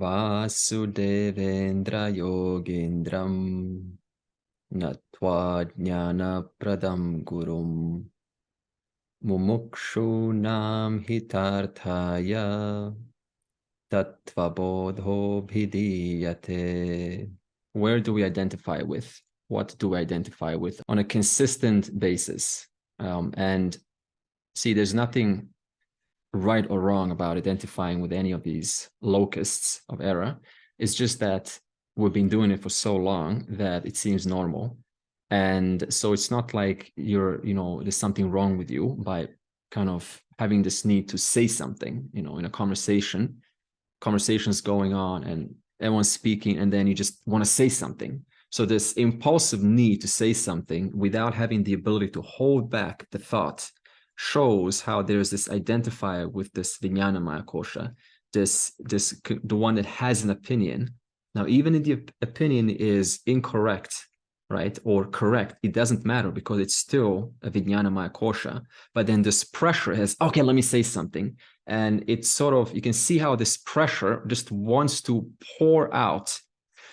Vasudevendra Yogendram Natva Jnana Pradam Gurum Mumukshunam Hitarthaya Tattvabodho Bhidiyate. Where do we identify with? What do we identify with on a consistent basis? And see, there's nothing right or wrong about identifying with any of these locusts of error. It's just that we've been doing it for so long that it seems normal. And so it's not like there's something wrong with you by kind of having this need to say something, in a conversation's going on and everyone's speaking, and then you just want to say something. So this impulsive need to say something without having the ability to hold back the thought shows how there's this identifier with this Vijnanamaya kosha, the one that has an opinion. Now, even if the opinion is incorrect, right, or correct, it doesn't matter because it's still a Vijnanamaya kosha. But then this pressure has, okay, let me say something. And it's sort of, you can see how this pressure just wants to pour out.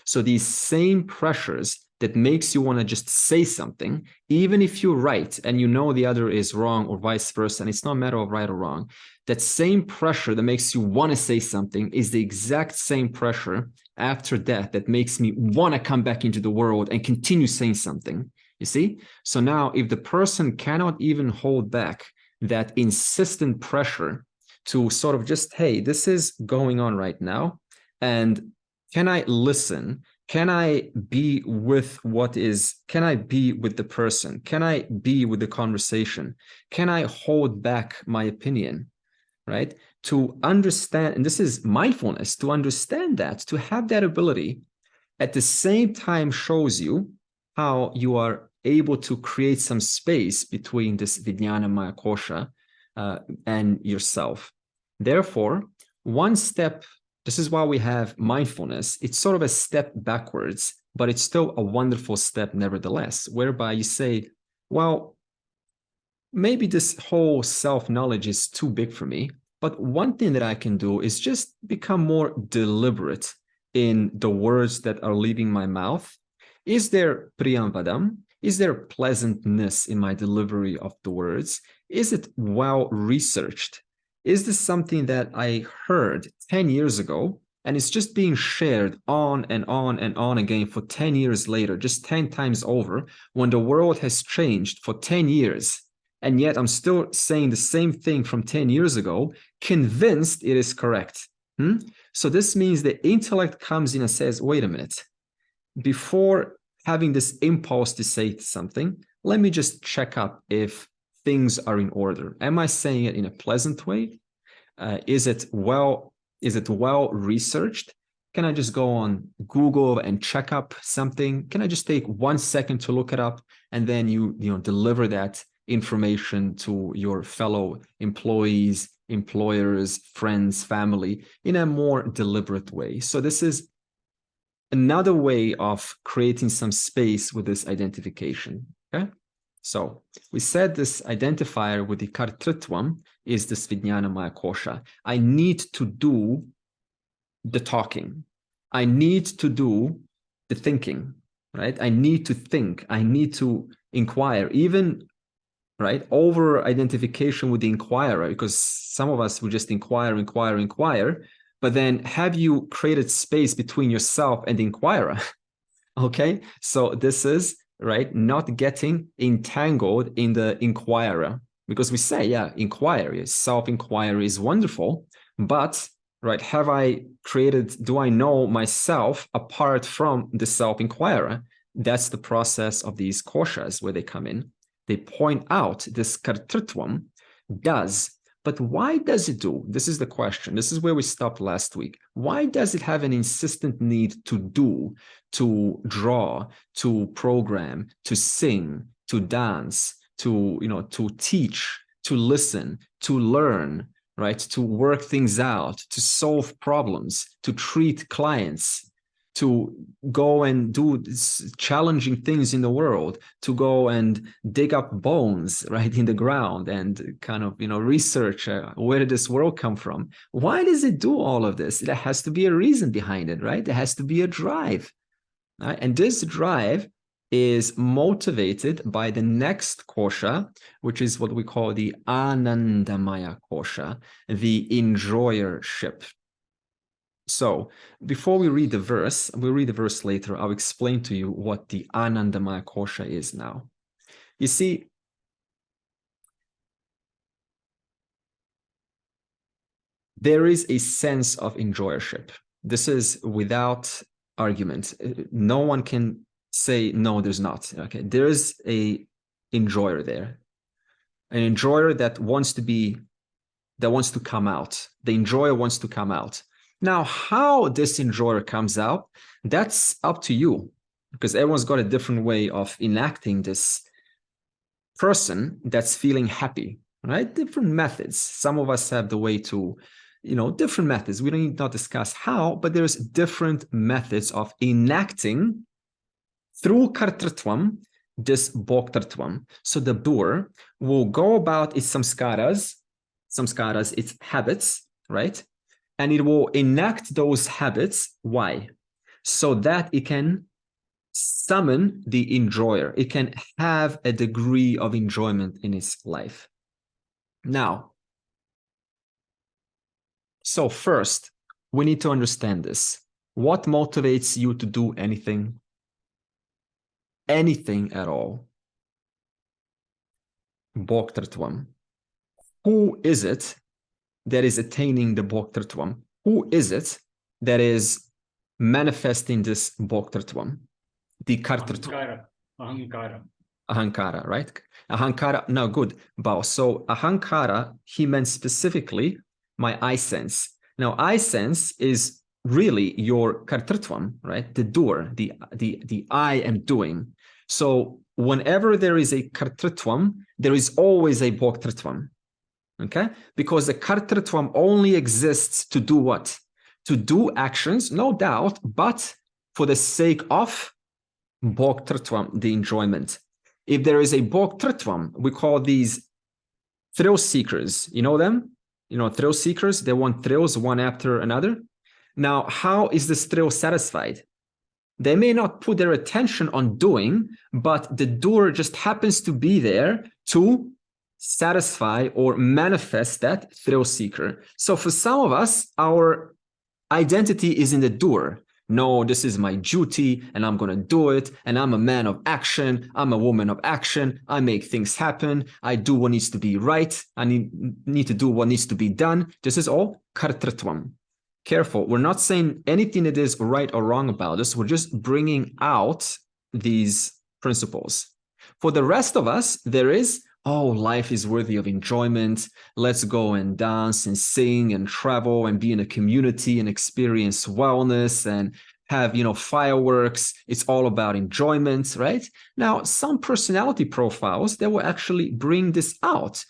So these same pressures that makes you want to just say something, even if you're right and you know the other is wrong or vice versa, and it's not a matter of right or wrong, that same pressure that makes you want to say something is the exact same pressure after death that makes me want to come back into the world and continue saying something. You see? So now if the person cannot even hold back that insistent pressure to sort of just, hey, this is going on right now, and can I listen? Can I be with can I be with the person? Can I be with the conversation? Can I hold back my opinion, right? To understand, and this is mindfulness, to understand that, to have that ability at the same time shows you how you are able to create some space between this Vijnanamaya kosha and yourself. Therefore, one step, this is why we have mindfulness. It's sort of a step backwards, but it's still a wonderful step nevertheless, whereby you say, well, maybe this whole self-knowledge is too big for me, but one thing that I can do is just become more deliberate in the words that are leaving my mouth. Is there priyamvadam? Is there pleasantness in my delivery of the words? Is it well researched? Is this something that I heard 10 years ago and it's just being shared on and on and on again for 10 years later, just 10 times over, when the world has changed for 10 years, and yet I'm still saying the same thing from 10 years ago, convinced it is correct? So this means the intellect comes in and says, wait a minute, before having this impulse to say something, let me just check up if things are in order. Am I saying it in a pleasant way? Is it well researched? Can I just go on Google and check up something? Can I just take 1 second to look it up, and then you deliver that information to your fellow employees, employers, friends, family in a more deliberate way? So this is another way of creating some space with this identification. Okay. So we said this identifier with the kartrutvam is this Vijnanamaya kosha. I need to do the talking. I need to do the thinking, right? I need to think. I need to inquire, even, right, over identification with the inquirer, because some of us will just inquire. But then have you created space between yourself and the inquirer? Okay, so this is, right, not getting entangled in the inquirer, because we say, yeah, inquiry, self-inquiry is wonderful, but, right, do I know myself apart from the self-inquirer? That's the process of these koshas where they come in. They point out this kartrutvam does. But why does it do? This is the question. This is where we stopped last week. Why does it have an insistent need to do, to draw, to program, to sing, to dance, to teach, to listen, to learn, right? To work things out, to solve problems, to treat clients, to go and do challenging things in the world, to go and dig up bones right in the ground and kind of, research where did this world come from. Why does it do all of this? There has to be a reason behind it, right? There has to be a drive, right? And this drive is motivated by the next kosha, which is what we call the Anandamaya kosha, the enjoyership. So before we read the verse, we'll read the verse later. I'll explain to you what the Anandamaya kosha is now. You see, there is a sense of enjoyership. This is without argument. No one can say, no, there's not. Okay, there is a enjoyer there. An enjoyer that wants to come out. The enjoyer wants to come out. Now, how this enjoyer comes out, that's up to you, because everyone's got a different way of enacting this person that's feeling happy, right? Different methods. Some of us have the way to, different methods. We don't need to discuss how, but there's different methods of enacting through kartritvam, this bhoktartvam. So the doer will go about its samskaras, its habits, right? And it will enact those habits. Why? So that it can summon the enjoyer. It can have a degree of enjoyment in its life. Now, so first, we need to understand this. What motivates you to do anything? Anything at all? Bhoktartvam. Who is it that is attaining the bhoktartvam? Who is it that is manifesting this bhoktartvam? The kartartvam. Ahankara, right? Ahankara, no, good, Bao. So ahankara, he meant specifically my I sense. Now, I sense is really your kartartvam, right? The doer, the I am doing. So whenever there is a kartartvam, there is always a bhoktartvam. Okay, because the kartartvam only exists to do what? To do actions, no doubt, but for the sake of bhoktartvam, the enjoyment. If there is a bhoktartvam, we call these thrill seekers. You know them? Thrill seekers, they want thrills one after another. Now, how is this thrill satisfied? They may not put their attention on doing, but the doer just happens to be there to satisfy or manifest that thrill seeker. So for some of us, our identity is in the doer. No, this is my duty and I'm going to do it. And I'm a man of action. I'm a woman of action. I make things happen. I do what needs to be right. I need to do what needs to be done. This is all kartritvam. Careful. We're not saying anything that is right or wrong about this. We're just bringing out these principles. For the rest of us, there is, life is worthy of enjoyment. Let's go and dance and sing and travel and be in a community and experience wellness and have, fireworks. It's all about enjoyment, right? Now, some personality profiles that will actually bring this out.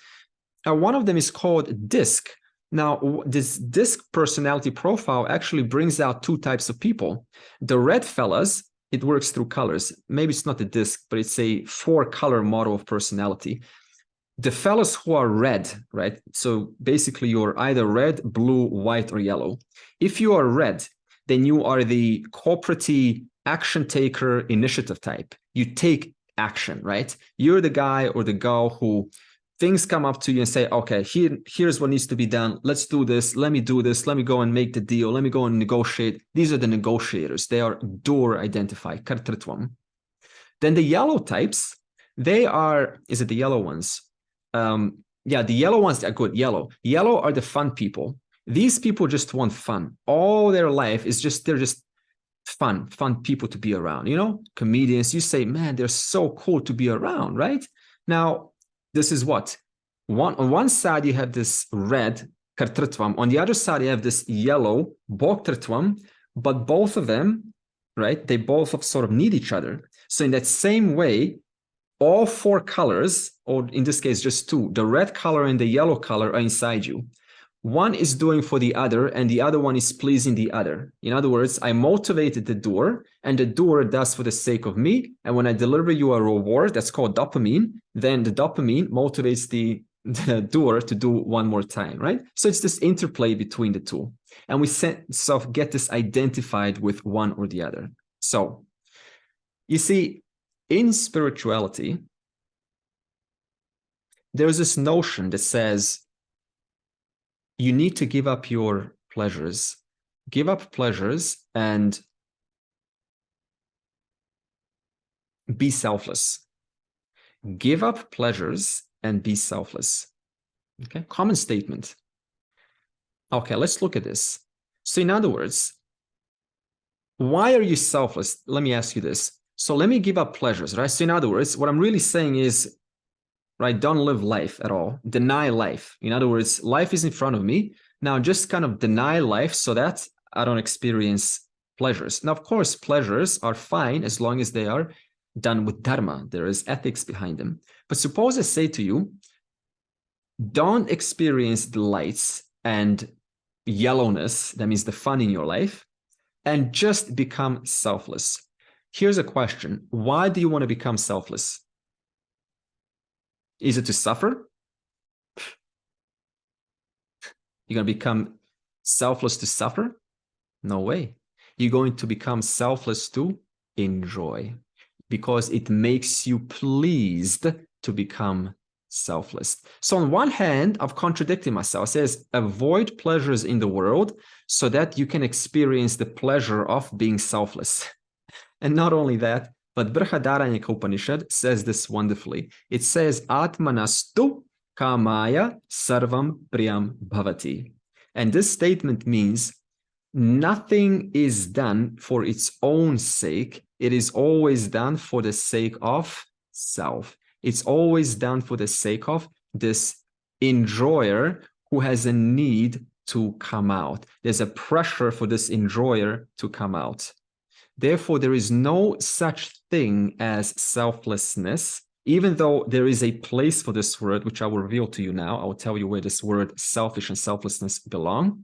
One of them is called DISC. Now, this DISC personality profile actually brings out two types of people. The red fellas, it works through colors. Maybe it's not a DISC, but it's a 4-color model of personality. The fellas who are red, right? So basically you're either red, blue, white, or yellow. If you are red, then you are the cooperative action taker initiative type. You take action, right? You're the guy or the girl who things come up to you and say, okay, here's what needs to be done. Let's do this. Let me do this. Let me go and make the deal. Let me go and negotiate. These are the negotiators. They are doer identified, kartritvam. Then the yellow types, they are, is it the yellow ones? The yellow ones are good. Yellow are the fun people. These people just want fun. All their life is they're just fun people to be around. Comedians, you say, man, they're so cool to be around, right? Now, this is what? On one side, you have this red kartritvam. On the other side, you have this yellow bhoktartvam. But both of them, right, they both sort of need each other. So in that same way, all 4 colors, or in this case, just 2, the red color and the yellow color are inside you. one is doing for the other and the other one is pleasing the other. In other words, I motivated the doer and the doer does for the sake of me. And when I deliver you a reward that's called dopamine, then the dopamine motivates the doer to do one more time, right? So it's this interplay between the two. And we sort of get this identified with one or the other. So you see, in spirituality, there's this notion that says, you need to give up your pleasures. Give up pleasures and be selfless. Give up pleasures and be selfless. Okay, common statement. Okay, let's look at this. So in other words, why are you selfless? Let me ask you this. So let me give up pleasures, right? So in other words, what I'm really saying is, right, don't live life at all. Deny life. In other words, life is in front of me. Now just kind of deny life so that I don't experience pleasures. Now, of course, pleasures are fine as long as they are done with dharma. There is ethics behind them. But suppose I say to you, don't experience the lights and yellowness, that means the fun in your life, and just become selfless. Here's a question. Why do you want to become selfless? Is it to suffer? You're going to become selfless to suffer? No way. You're going to become selfless to enjoy, because it makes you pleased to become selfless. So on one hand, I've contradicted myself. It says, avoid pleasures in the world so that you can experience the pleasure of being selfless. And not only that, but Brihadaranyaka Upanishad says this wonderfully. It says, Atmanastu kamaya sarvam priyam bhavati. And this statement means nothing is done for its own sake. It is always done for the sake of self. It's always done for the sake of this enjoyer who has a need to come out. There's a pressure for this enjoyer to come out. Therefore, there is no such thing as selflessness, even though there is a place for this word, which I will reveal to you now. I will tell you where this word selfish and selflessness belong.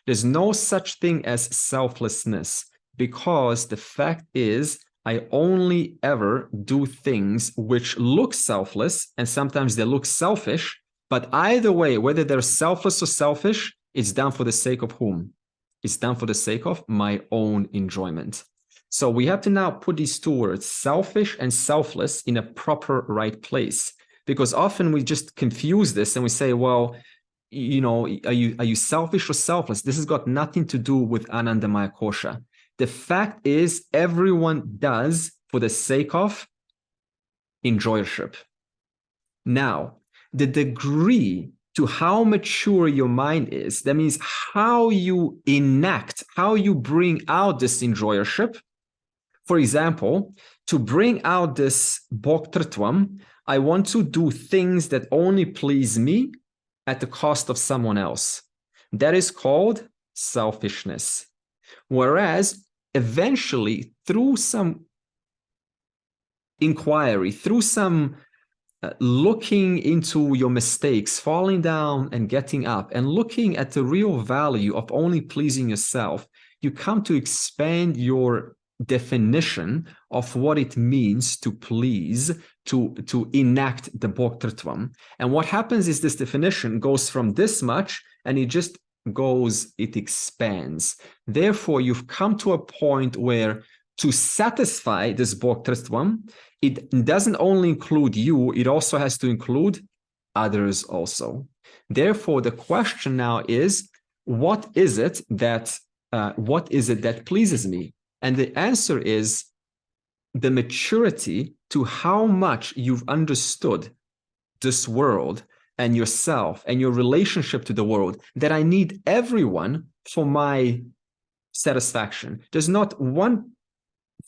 There's no such thing as selflessness, because the fact is, I only ever do things which look selfless, and sometimes they look selfish, but either way, whether they're selfless or selfish, it's done for the sake of whom? It's done for the sake of my own enjoyment. So we have to now put these two words, selfish and selfless, in a proper right place, because often we just confuse this and we say, well, you know, are you selfish or selfless? This has got nothing to do with Anandamaya Kosha. The fact is, everyone does for the sake of enjoyership. Now, the degree to how mature your mind is, that means how you enact, how you bring out this enjoyership. For example, to bring out this bhoktrutvam, I want to do things that only please me at the cost of someone else. That is called selfishness. Whereas eventually, through some inquiry, through some looking into your mistakes, falling down and getting up, and looking at the real value of only pleasing yourself, you come to expand your definition of what it means to please, to enact the bhoktrutvam. And what happens is this definition goes from this much and it expands. Therefore, you've come to a point where to satisfy this bhoktrutvam, it doesn't only include you, it also has to include others also. Therefore, the question now is, what is it that pleases me? And the answer is the maturity to how much you've understood this world and yourself and your relationship to the world, that I need everyone for my satisfaction. There's not one,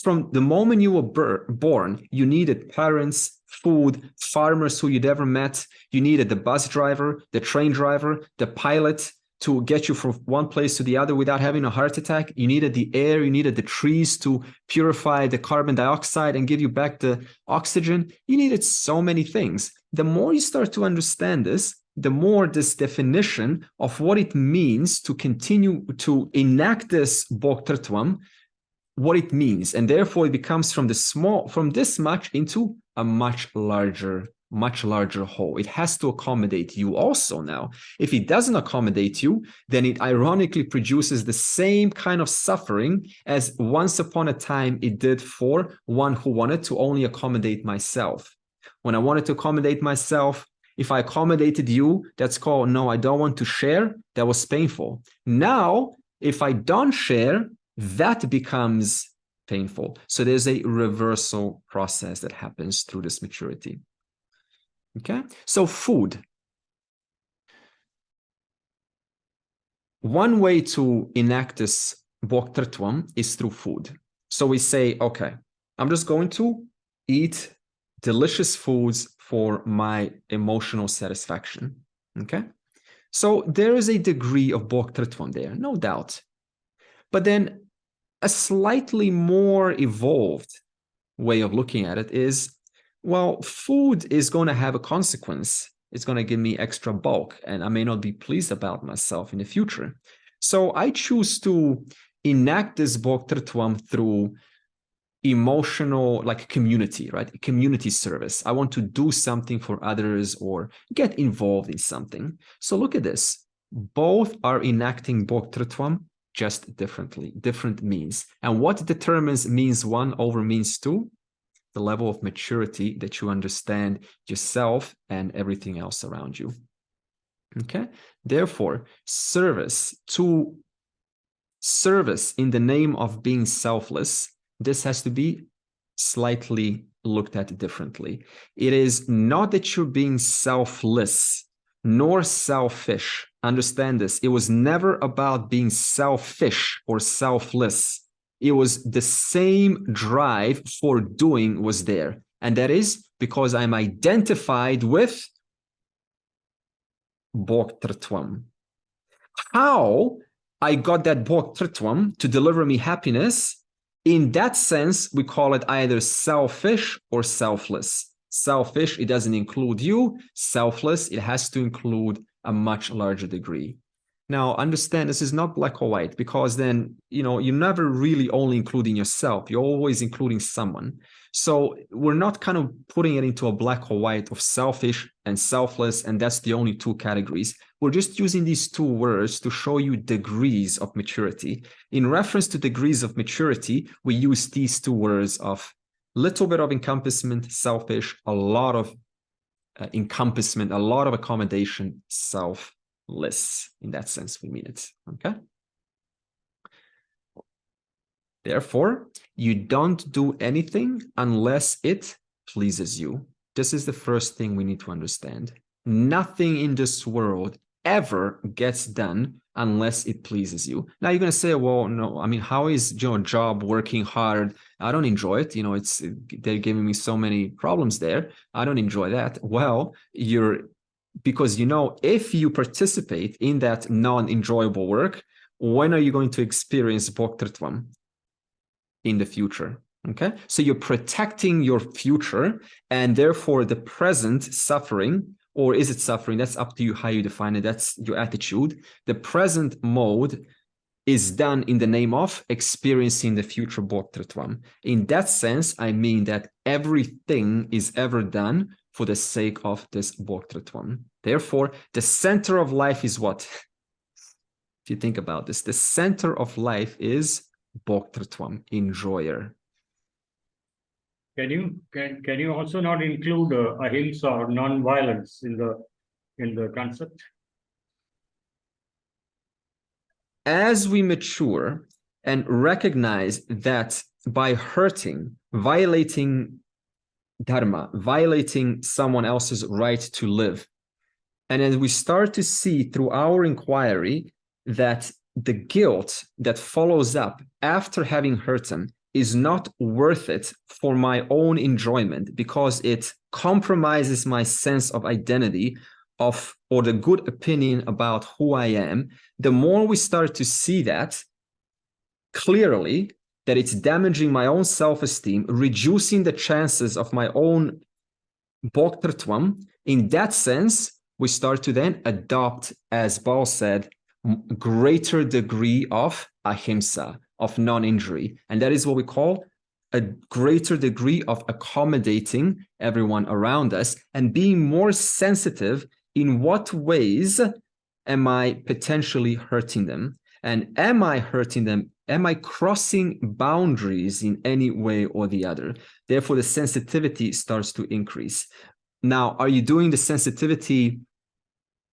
from the moment you were born, you needed parents, food, farmers who you'd ever met. You needed the bus driver, the train driver, the pilot, to get you from one place to the other without having a heart attack. You needed the air, you needed the trees to purify the carbon dioxide and give you back the oxygen. You needed so many things. The more you start to understand this, the more this definition of what it means to continue to enact this Bhoktatvam, what it means. And therefore it becomes from this much into a much larger whole. It has to accommodate you also now. If it doesn't accommodate you, then it ironically produces the same kind of suffering as once upon a time it did for one who wanted to only accommodate myself. When I wanted to accommodate myself, if I accommodated you, that's called, no, I don't want to share. That was painful. Now, if I don't share, that becomes painful. So there's a reversal process that happens through this maturity. Okay, so food. One way to enact this Bhoktatvam is through food. So we say, okay, I'm just going to eat delicious foods for my emotional satisfaction. Okay, so there is a degree of Bhoktatvam there, no doubt. But then a slightly more evolved way of looking at it is, well, food is going to have a consequence. It's going to give me extra bulk, and I may not be pleased about myself in the future. So I choose to enact this Bhoktatvam through emotional, like community, right? Community service. I want to do something for others or get involved in something. So look at this. Both are enacting Bhoktatvam, just differently, different means. And what determines means one over means two? The level of maturity that you understand yourself and everything else around you. Okay? Therefore, service in the name of being selfless, this has to be slightly looked at differently. It is not that you're being selfless nor selfish. Understand this. It was never about being selfish or selfless. It was the same drive for doing was there. And that is because I'm identified with Bhoktatvam. How I got that Bhoktatvam to deliver me happiness, in that sense, we call it either selfish or selfless. Selfish, it doesn't include you. Selfless, it has to include a much larger degree. Now, understand this is not black or white, because then, you're never really only including yourself. You're always including someone. So we're not kind of putting it into a black or white of selfish and selfless, and that's the only two categories. We're just using these two words to show you degrees of maturity. In reference to degrees of maturity, we use these two words of little bit of encompassment, selfish, a lot of encompassment, a lot of accommodation, selfless. In that sense, we mean it. Okay. Therefore, you don't do anything unless it pleases you. This is the first thing we need to understand. Nothing in this world ever gets done unless it pleases you. Now you're going to say, well, no, I mean, how is your job working hard? I don't enjoy it. They're giving me so many problems there. I don't enjoy that. Well, because if you participate in that non-enjoyable work, when are you going to experience Bhoktatvam? In the future. Okay, so you're protecting your future, and therefore the present suffering, or is it suffering? That's up to you how you define it. That's your attitude. The present mode is done in the name of experiencing the future Bhoktatvam. In that sense, I mean that everything is ever done for the sake of this Bhoktatvam. Therefore, the center of life is what? If you think about this, the center of life is Bhoktatvam, enjoyer. Can you also not include ahimsa or non-violence in the concept? As we mature and recognize that by hurting, violating dharma, violating someone else's right to live, and as we start to see through our inquiry that the guilt that follows up after having hurt them is not worth it for my own enjoyment, because it compromises my sense of identity or the good opinion about who I am, the more we start to see that clearly, that it's damaging my own self-esteem, reducing the chances of my own Bhoktatvam, in that sense, we start to then adopt, as Paul said, greater degree of ahimsa, of non-injury. And that is what we call a greater degree of accommodating everyone around us and being more sensitive in what ways am I potentially hurting them? And am I hurting them? Am I crossing boundaries in any way or the other? Therefore, the sensitivity starts to increase. Now, are you doing the sensitivity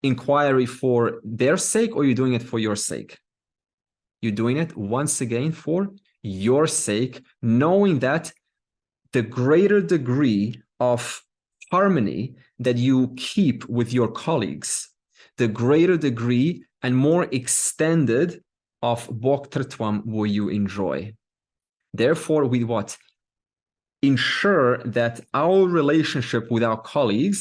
inquiry for their sake, or are you doing it for your sake? You're doing it once again for your sake, knowing that the greater degree of harmony that you keep with your colleagues, the greater degree and more extended of Bhoktartvam will you enjoy. Therefore, we what? Ensure that our relationship with our colleagues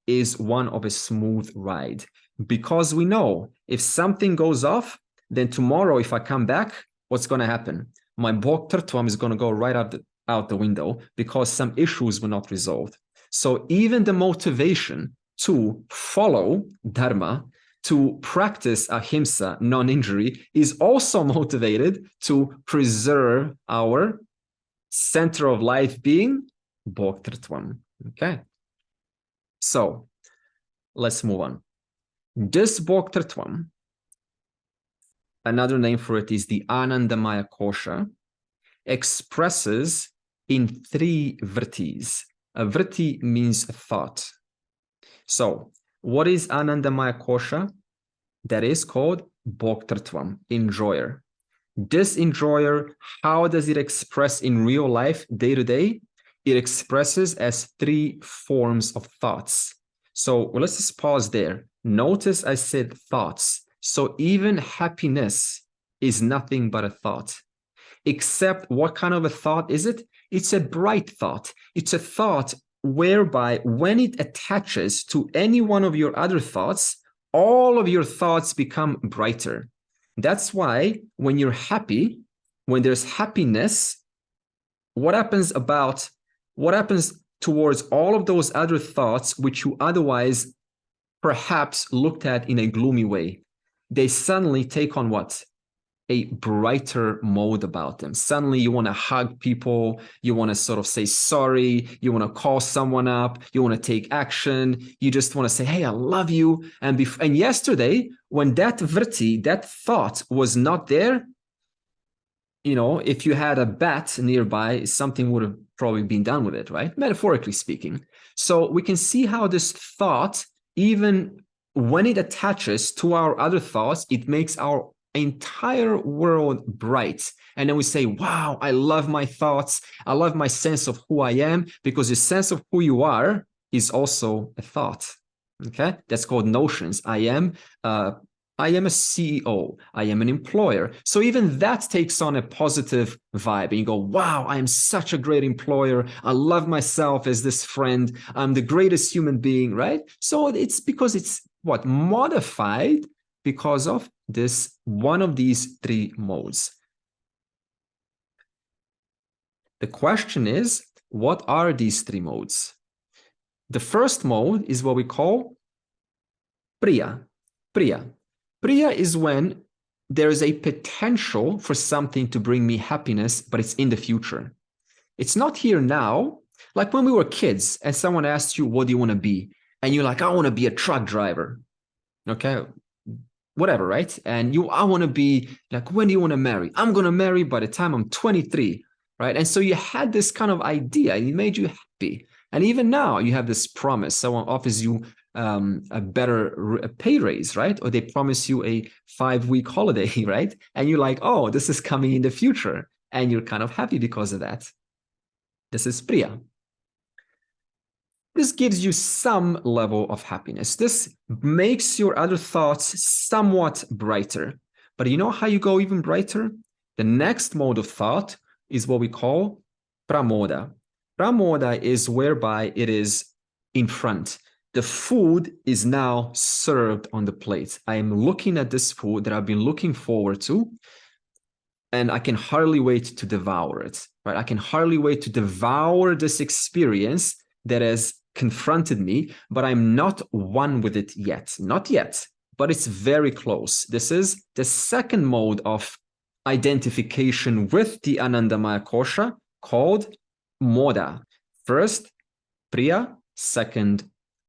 is one of a smooth ride. Because we know if something goes off, then tomorrow, if I come back, what's going to happen? My Bhoktartvam is going to go right out the window because some issues were not resolved. So even the motivation to follow Dharma, to practice ahimsa, non-injury, is also motivated to preserve our center of life being Bhoktartvam. Okay. So let's move on. This Bhoktartvam, another name for it is the Anandamaya Kosha, expresses in 3 vrittis. A vritti means a thought. So what is Anandamaya Kosha? That is called Bhoktartvam, enjoyer. This enjoyer, how does it express in real life, day to day? It expresses as 3 forms of thoughts. So let's just pause there. Notice I said thoughts. So even happiness is nothing but a thought. Except what kind of a thought is it? It's a bright thought. It's a thought whereby when it attaches to any one of your other thoughts, all of your thoughts become brighter. That's why when you're happy, when there's happiness, what happens towards all of those other thoughts which you otherwise perhaps looked at in a gloomy way? They suddenly take on what? A brighter mode about them. Suddenly you want to hug people, you want to sort of say sorry, you want to call someone up, you want to take action, you just want to say, hey, I love you. And yesterday, when that vritti, that thought was not there, you know, if you had a bat nearby, something would have probably been done with it, right? Metaphorically speaking. So we can see how this thought, even when it attaches to our other thoughts, it makes our entire world bright. And then we say, wow, I love my thoughts. I love my sense of who I am, because the sense of who you are is also a thought. Okay, that's called notions. I am a CEO. I am an employer. So even that takes on a positive vibe. And you go, wow, I am such a great employer. I love myself as this friend. I'm the greatest human being, right? So it's because it's what? Modified because of this one of these 3 modes. The question is, what are these 3 modes? The first mode is what we call Priya. Priya. Priya is when there is a potential for something to bring me happiness, but it's in the future. It's not here now. Like when we were kids and someone asked you, what do you want to be? And you're like, I want to be a truck driver. Okay. Whatever, right? And I want to be like, when do you want to marry? I'm going to marry by the time I'm 23, right? And so you had this kind of idea, and it made you happy. And even now you have this promise. Someone offers you a better pay raise, right? Or they promise you a 5-week holiday, right? And you're like, oh, this is coming in the future. And you're kind of happy because of that. This is Priya. This gives you some level of happiness. This makes your other thoughts somewhat brighter. But you know how you go even brighter? The next mode of thought is what we call pramoda. Pramoda is whereby it is in front. The food is now served on the plate. I am looking at this food that I've been looking forward to, and I can hardly wait to devour it, right? I can hardly wait to devour this experience that has confronted me, but I'm not one with it yet. Not yet, but it's very close. This is the second mode of identification with the Anandamaya Kosha, called moda. First, priya, second,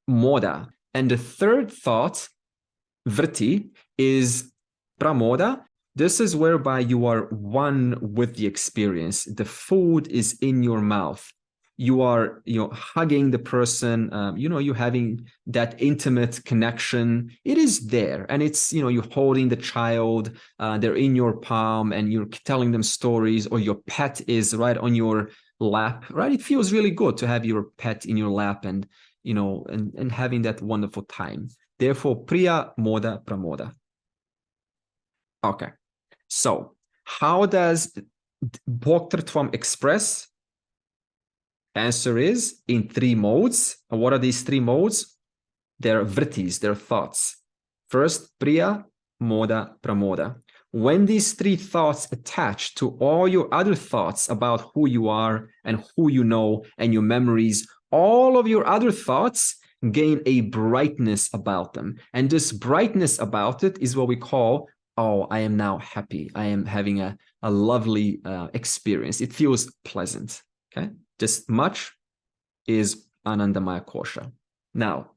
moda. And the third thought, vritti, is pramoda. This is whereby you are one with the experience. The food is in your mouth. You are, hugging the person. You're having that intimate connection. It is there, and it's, you're holding the child. They're in your palm, and you're telling them stories, or your pet is right on your lap. Right? It feels really good to have your pet in your lap, and and having that wonderful time. Therefore, priya, moda, pramoda. Okay. So, how does bhoktrutvam express? Answer is in 3 modes. And what are these 3 modes? They're vrittis, they're thoughts. First, priya, moda, pramoda. When these 3 thoughts attach to all your other thoughts about who you are and who you know and your memories, all of your other thoughts gain a brightness about them. And this brightness about it is what we call, oh, I am now happy. I am having a lovely experience. It feels pleasant. Okay. This much is Anandamaya Kosha. Now,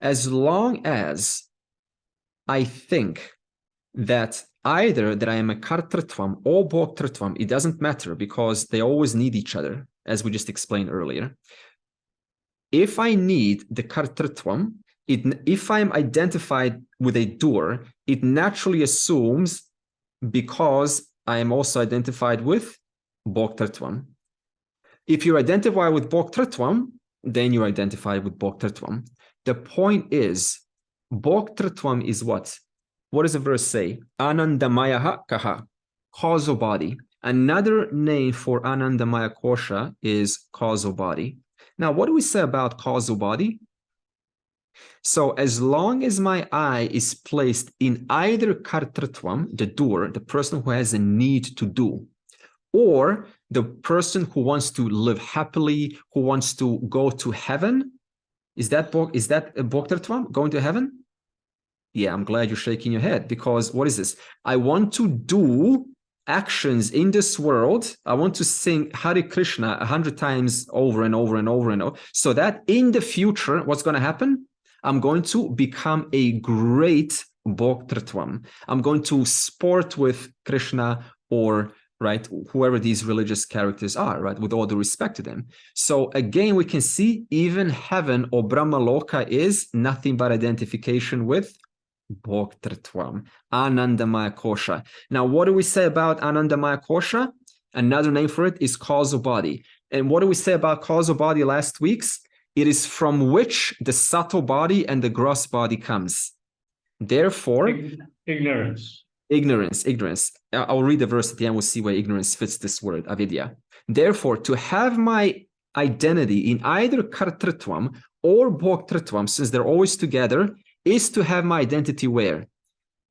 as long as I think that either that I am a kartrutvam or bhoktrutvam, it doesn't matter, because they always need each other, as we just explained earlier. If I need the kartrutvam, if I'm identified with a doer, it naturally assumes, because I am also identified with bhoktrutvam. If you identify with bhoktrutvam, then you're identified with bhoktrutvam. The point is, bhoktrutvam is what? What does the verse say? Anandamayaha kaha, causal body. Another name for Anandamaya Kosha is causal body. Now, what do we say about causal body? So as long as my eye is placed in either kartrutvam, the doer, the person who has a need to do, or the person who wants to live happily, who wants to go to heaven, is that a bhoktrutvam, going to heaven? Yeah, I'm glad you're shaking your head, because what is this? I want to do actions in this world. I want to sing Hare Krishna 100 times over and over and over and over, so that in the future, what's going to happen? I'm going to become a great bhoktrutvam. I'm going to sport with Krishna, or right, whoever these religious characters are, right, with all due respect to them. So again, we can see even heaven or Brahmaloka is nothing but identification with bhoktrutvam, Anandamaya Kosha. Now, what do we say about Anandamaya Kosha? Another name for it is causal body. And what do we say about causal body last week's? It is from which the subtle body and the gross body comes. Therefore, ignorance. I'll read the verse at the end. We'll see where ignorance fits this word, avidya. Therefore, to have my identity in either kartrutvam or bhoktrutvam, since they're always together, is to have my identity where?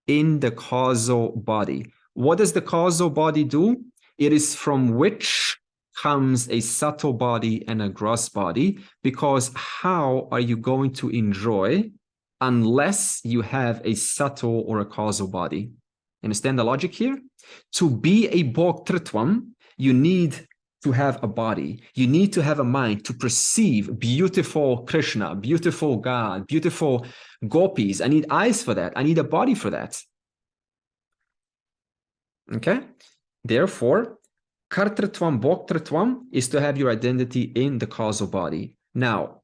In the causal body. What does the causal body do? It is from which comes a subtle body and a gross body, because how are you going to enjoy unless you have a subtle or a causal body? Understand the logic here? To be a bhoktrutvam, you need to have a body. You need to have a mind to perceive beautiful Krishna, beautiful God, beautiful gopis. I need eyes for that. I need a body for that. Okay? Therefore, kartrutvam, bhoktrutvam is to have your identity in the causal body. Now,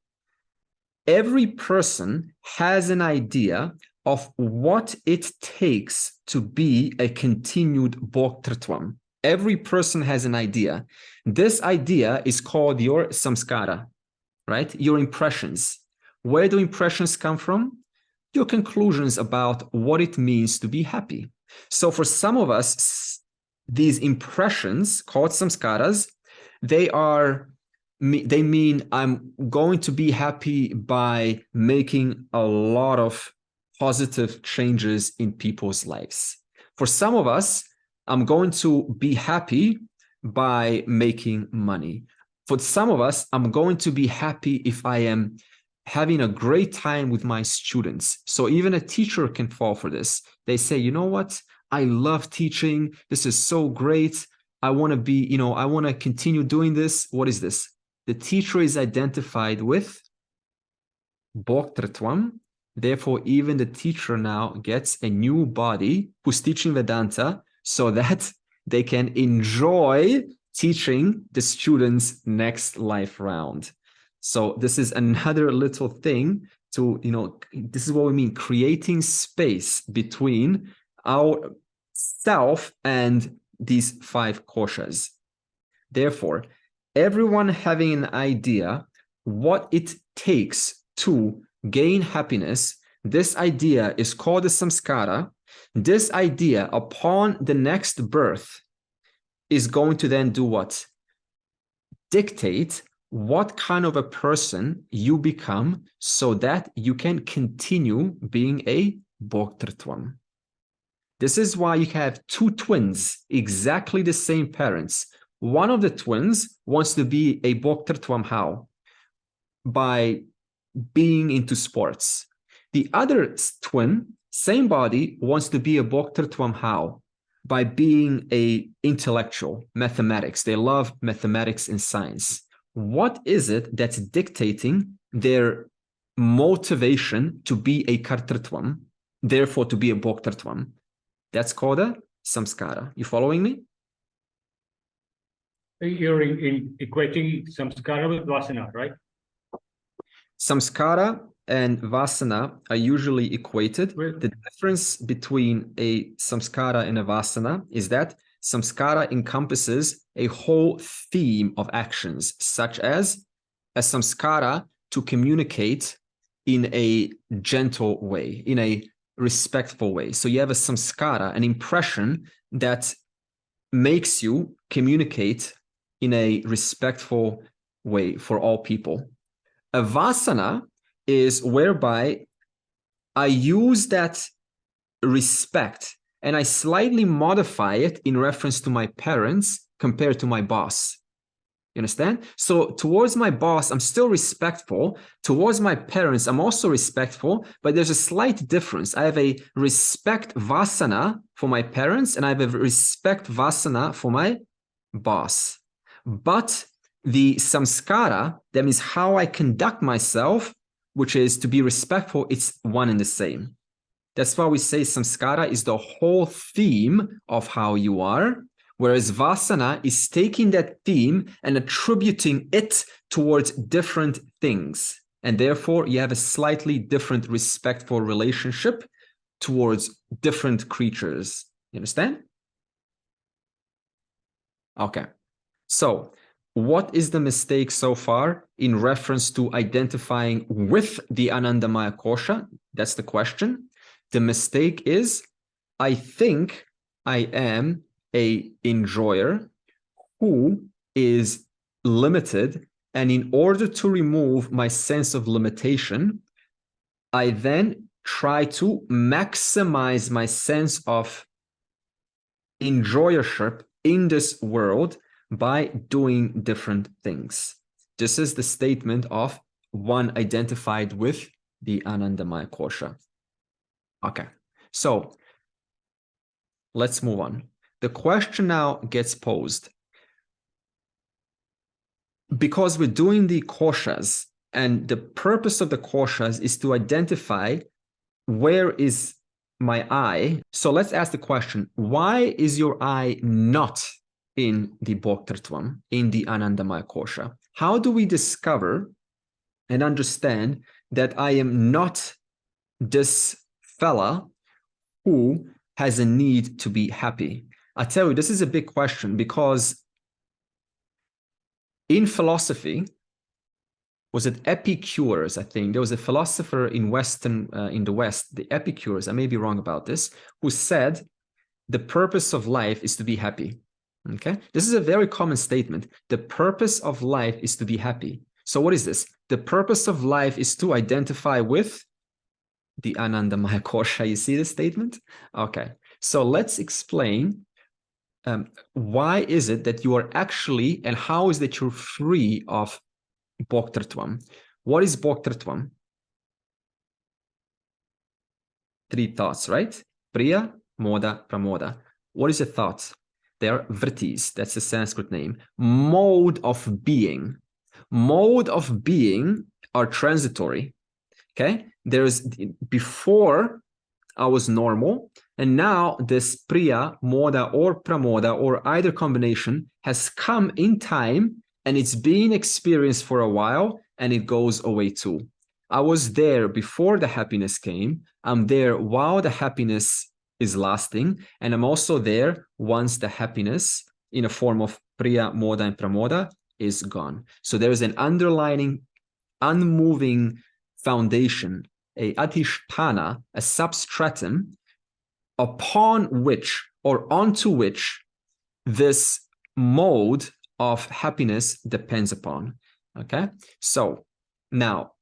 every person has an idea of what it takes to be a continued bhoktrutvam. Every person has an idea. This idea is called your samskara, right? Your impressions. Where do impressions come from? Your conclusions about what it means to be happy. So for some of us, these impressions called samskaras, they mean I'm going to be happy by making a lot of positive changes in people's lives. For some of us, I'm going to be happy by making money. For some of us, I'm going to be happy if I am having a great time with my students. So even a teacher can fall for this. They say, you know what? I love teaching. This is so great. I want to be, I want to continue doing this. What is this? The teacher is identified with Bhoktatvam. Therefore, even the teacher now gets a new body who's teaching Vedanta so that they can enjoy teaching the students next life round. So this is another little thing to, this is what we mean, creating space between our self and these 5 koshas. Therefore, everyone having an idea what it takes to gain happiness, this idea is called the samskara. This idea upon the next birth is going to then do what? Dictate what kind of a person you become so that you can continue being a Bhoktatvam. This is why you have 2 twins, exactly the same parents. One of the twins wants to be a Bhoktatvam how? By being into sports. The other twin, same body, wants to be a Bhoktatvam how? By being a intellectual, mathematics. They love mathematics and science. What is it that's dictating their motivation to be a Kartatvam, therefore to be a Bhoktatvam? That's called a samskara. You following me? You're equating samskara with vasana, right? Samskara and vasana are usually equated. The difference between a samskara and a vasana is that samskara encompasses a whole theme of actions, such as a samskara to communicate in a gentle way, in a respectful way. So you have a samskara, an impression that makes you communicate in a respectful way for all people. A vasana is whereby I use that respect and I slightly modify it in reference to my parents compared to my boss. You understand? So towards my boss, I'm still respectful. Towards my parents, I'm also respectful, but there's a slight difference. I have a respect vasana for my parents and I have a respect vasana for my boss. But the samskara, that means how I conduct myself, which is to be respectful, it's one and the same. That's why we say samskara is the whole theme of how you are, whereas vasana is taking that theme and attributing it towards different things. And therefore, you have a slightly different respectful relationship towards different creatures. You understand? Okay. So what is the mistake so far in reference to identifying with the Anandamaya Kosha? That's the question. The mistake is, I think I am an enjoyer who is limited, and in order to remove my sense of limitation, I then try to maximize my sense of enjoyership in this world by doing different things. This is the statement of one identified with the Anandamaya Kosha. Okay, so let's move on. The question now gets posed. Because we're doing the koshas, and the purpose of the koshas is to identify where is my eye. So let's ask the question, why is your eye not in the Bhoktatvam, in the Anandamaya Kosha? How do we discover and understand that I am not this fella who has a need to be happy? I tell you, this is a big question, because in philosophy, was it Epicurus, I think? There was a philosopher in the West, the Epicurus, I may be wrong about this, who said the purpose of life is to be happy. Okay, this is a very common statement. The purpose of life is to be happy. So what is this? The purpose of life is to identify with the Anandamaya Kosha. You see the statement? Okay, so let's explain why is it that you are actually, and how is that you're free of Bhoktartvam? What is Bhoktartvam? 3 thoughts, right? Priya, Moda, Pramoda. What is a thought? They are vrittis. That's the Sanskrit name. Mode of being. Mode of being are transitory. Okay? There's before I was normal, and now this Priya, Moda, or Pramoda, or either combination has come in time, and it's being experienced for a while, and it goes away too. I was there before the happiness came. I'm there while the happiness is lasting, and I'm also there once the happiness in a form of Priya, Moda, and Pramoda is gone. So there is an underlying, unmoving foundation, a adhisthana, a substratum, upon which or onto which this mode of happiness depends upon. Okay, so now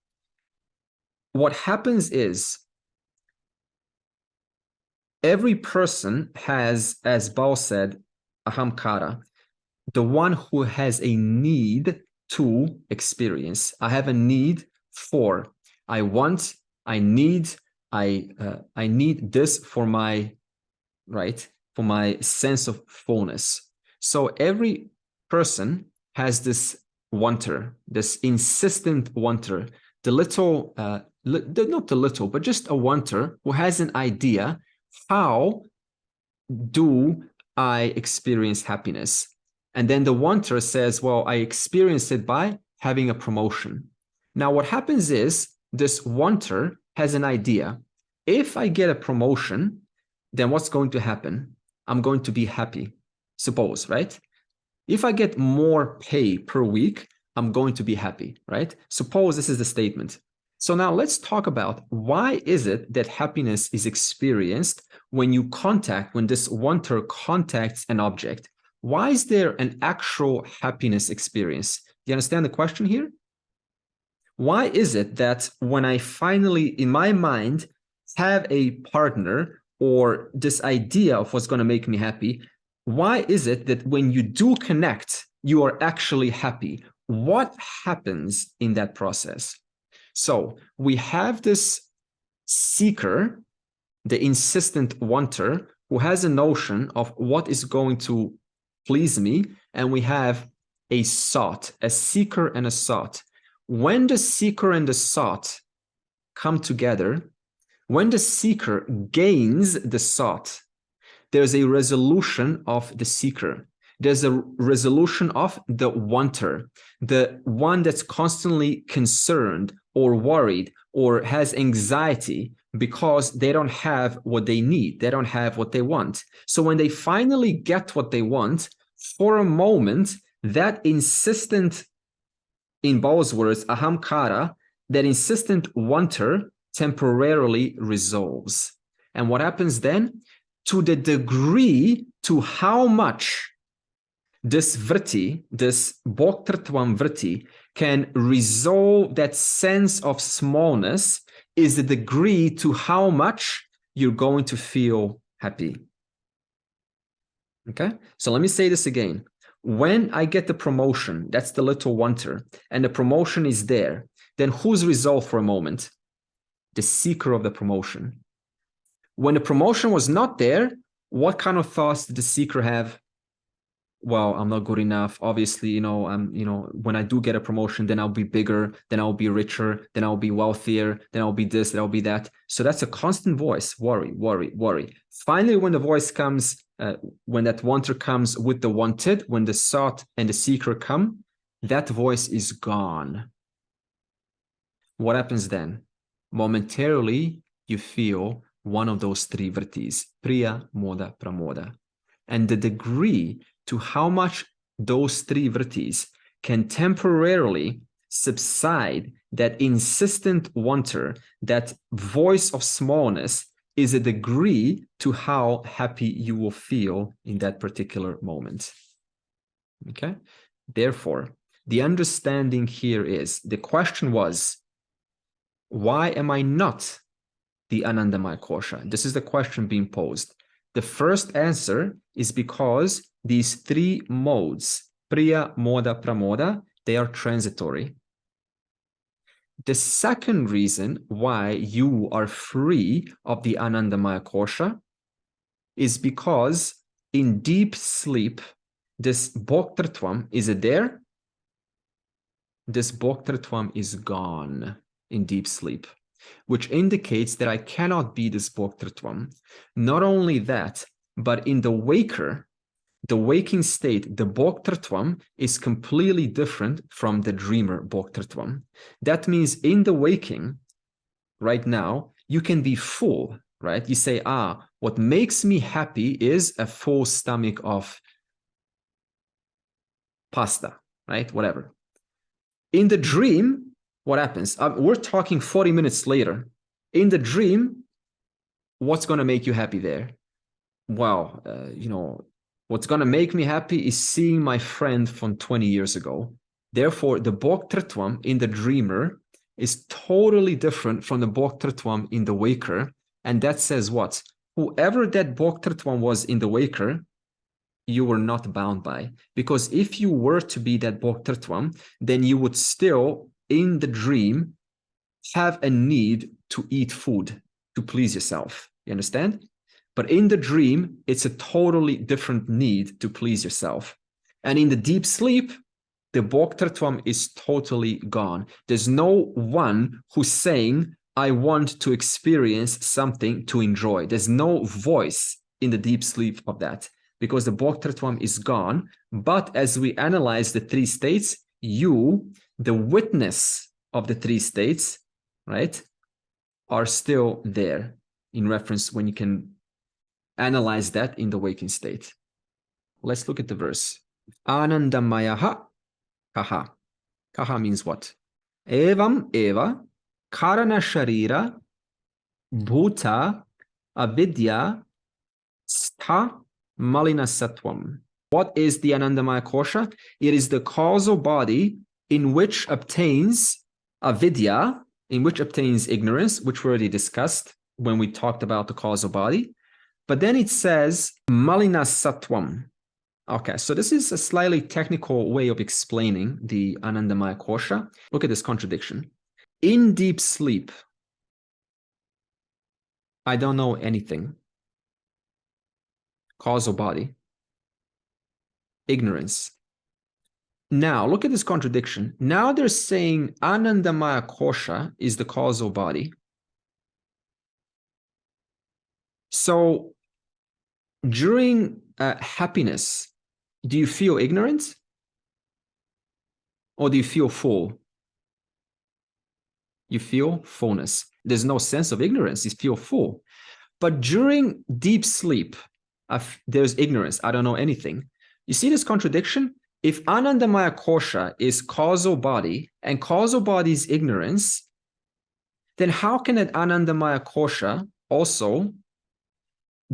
what happens is every person has, as Baal said, ahamkara, the one who has a need to experience. I have a need for, I want, I need, I need this for my, right, for my sense of fullness. So every person has this wanter, this insistent wanter, the little, not the little, but just a wanter who has an idea, how do I experience happiness? And then the wanter says, well, I experience it by having a promotion. Now, what happens is this wanter has an idea. If I get a promotion, then what's going to happen? I'm going to be happy, suppose, right? If I get more pay per week, I'm going to be happy, right? Suppose this is the statement. So now let's talk about why is it that happiness is experienced when you contact, when this wanter contacts an object? Why is there an actual happiness experience? Do you understand the question here? Why is it that when I finally, in my mind, have a partner or this idea of what's going to make me happy, why is it that when you do connect, you are actually happy? What happens in that process? So we have this seeker, the insistent wanter, who has a notion of what is going to please me, and we have a sought, a seeker and a sought. When the seeker and the sought come together, when the seeker gains the sought, there's a resolution of the seeker. There's a resolution of the wanter, the one that's constantly concerned or worried or has anxiety because they don't have what they need. They don't have what they want. So when they finally get what they want, for a moment, that insistent, in Baal's words, ahamkara, that insistent wanter temporarily resolves. And what happens then? To the degree to how much this vritti, this bhoktartvam vritti, can resolve that sense of smallness is the degree to how much you're going to feel happy. Okay, so let me say this again. When I get the promotion, that's the little wanter, and the promotion is there, then who's resolved for a moment? The seeker of the promotion. When the promotion was not there, what kind of thoughts did the seeker have? Well, I'm not good enough. Obviously, when I do get a promotion, then I'll be bigger, then I'll be richer, then I'll be wealthier, then I'll be this, then I'll be that. So that's a constant voice, worry, worry, worry. Finally, when the voice comes, when that wanter comes with the wanted, when the sought and the seeker come, that voice is gone. What happens then? Momentarily, you feel one of those 3 vrittis, Priya, Moda, Pramoda. And the degree to how much those 3 vrittis can temporarily subside that insistent wanter, that voice of smallness, is a degree to how happy you will feel in that particular moment. Okay? Therefore, the understanding here is, the question was, why am I not the Anandamaya Kosha? This is the question being posed. The first answer is because these three modes, priya, moda, pramoda, they are transitory. The second reason why you are free of the Anandamaya Kosha is because in deep sleep, this Bhoktatvam, is it there? This Bhoktatvam is gone in deep sleep, which indicates that I cannot be this Bhoktatvam. Not only that, but in the waking state, the Bhoktatvam is completely different from the dreamer Bhoktatvam. That means in the waking, right now, you can be full, right? You say, what makes me happy is a full stomach of pasta, right? Whatever. In the dream, what happens? We're talking 40 minutes later. In the dream, what's going to make you happy there? Well, what's going to make me happy is seeing my friend from 20 years ago. Therefore, the Bhoktatvam in the dreamer is totally different from the Bhoktatvam in the waker. And that says what? Whoever that Bhoktatvam was in the waker, you were not bound by. Because if you were to be that Bhoktatvam, then you would still, in the dream, have a need to eat food to please yourself. You understand? But in the dream, it's a totally different need to please yourself. And in the deep sleep, the Bhoktatvam is totally gone. There's no one who's saying, I want to experience something to enjoy. There's no voice in the deep sleep of that, because the Bhoktatvam is gone. But as we analyze the three states, you, the witness of the three states, right, are still there in reference when you can analyze that in the waking state. Let's look at the verse. Anandamayaha kaha. Kaha means what? Evam eva karana sharira bhuta avidya stha malina sattvam. What is the Anandamaya Kosha? It is the causal body in which obtains avidya, in which obtains ignorance, which we already discussed when we talked about the causal body. But then it says malina sattvam. Okay, so this is a slightly technical way of explaining the Anandamaya Kosha. Look at this contradiction. In deep sleep, I don't know anything. Causal body. Ignorance. Now, look at this contradiction. Now they're saying Anandamaya Kosha is the causal body. So, during happiness, do you feel ignorant? Or do you feel full? You feel fullness. There's no sense of ignorance. You feel full. But during deep sleep, there's ignorance. I don't know anything. You see this contradiction? If Anandamaya Kosha is causal body and causal body is ignorance, then how can an Anandamaya Kosha also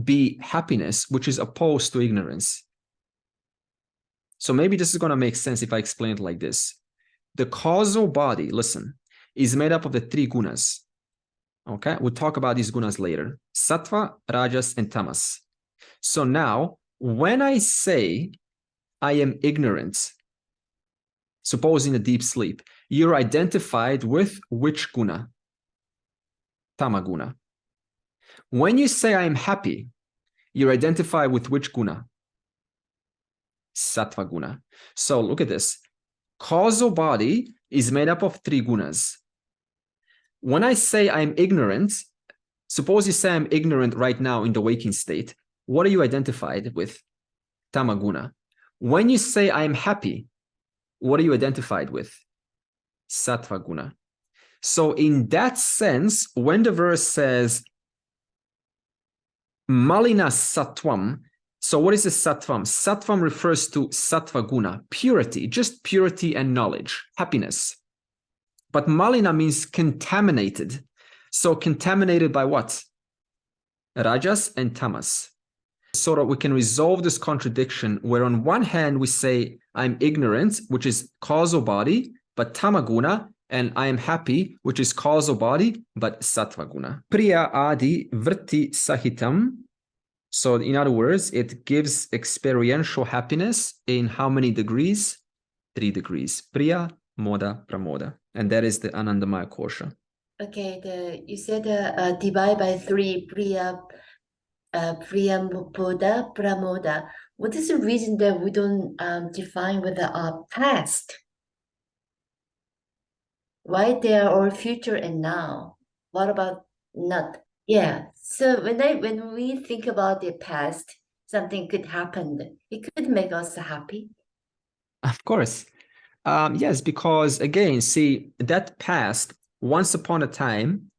be happiness, which is opposed to ignorance? So maybe this is going to make sense if I explain it like this. The causal body, listen, is made up of the three gunas. Okay, we'll talk about these gunas later. Sattva, Rajas, and Tamas. So now, when I say I am ignorant, suppose in a deep sleep, you're identified with which guna? Tamaguna. When you say I am happy, you're identified with which guna? Sattva guna. So look at this. Causal body is made up of three gunas. When I say I'm ignorant, suppose you say I'm ignorant right now in the waking state, what are you identified with? Tamaguna. When you say I'm happy, what are you identified with? Sattva guna. So in that sense, when the verse says malina sattvam, so what is the sattvam? Sattvam refers to sattva guna, purity, just purity and knowledge, happiness. But malina means contaminated. So contaminated by what? Rajas and tamas. So that we can resolve this contradiction where on one hand we say I'm ignorant, which is causal body, but tamaguna, and I am happy, which is causal body, but sattva guna. Priya adi vritti sahitam So in other words, it gives experiential happiness in how many degrees? 3 degrees. Priya, Moda, Pramoda. And that is the Anandamaya Kosha. Okay, you said divide by 3, Priya, Moda, Pramoda. What is the reason that we don't define with our past? Why they are all future and now? What about not? Yeah. So when we think about the past, something could happen. It could make us happy. Of course. Yes, because again, see, that past, once upon a time,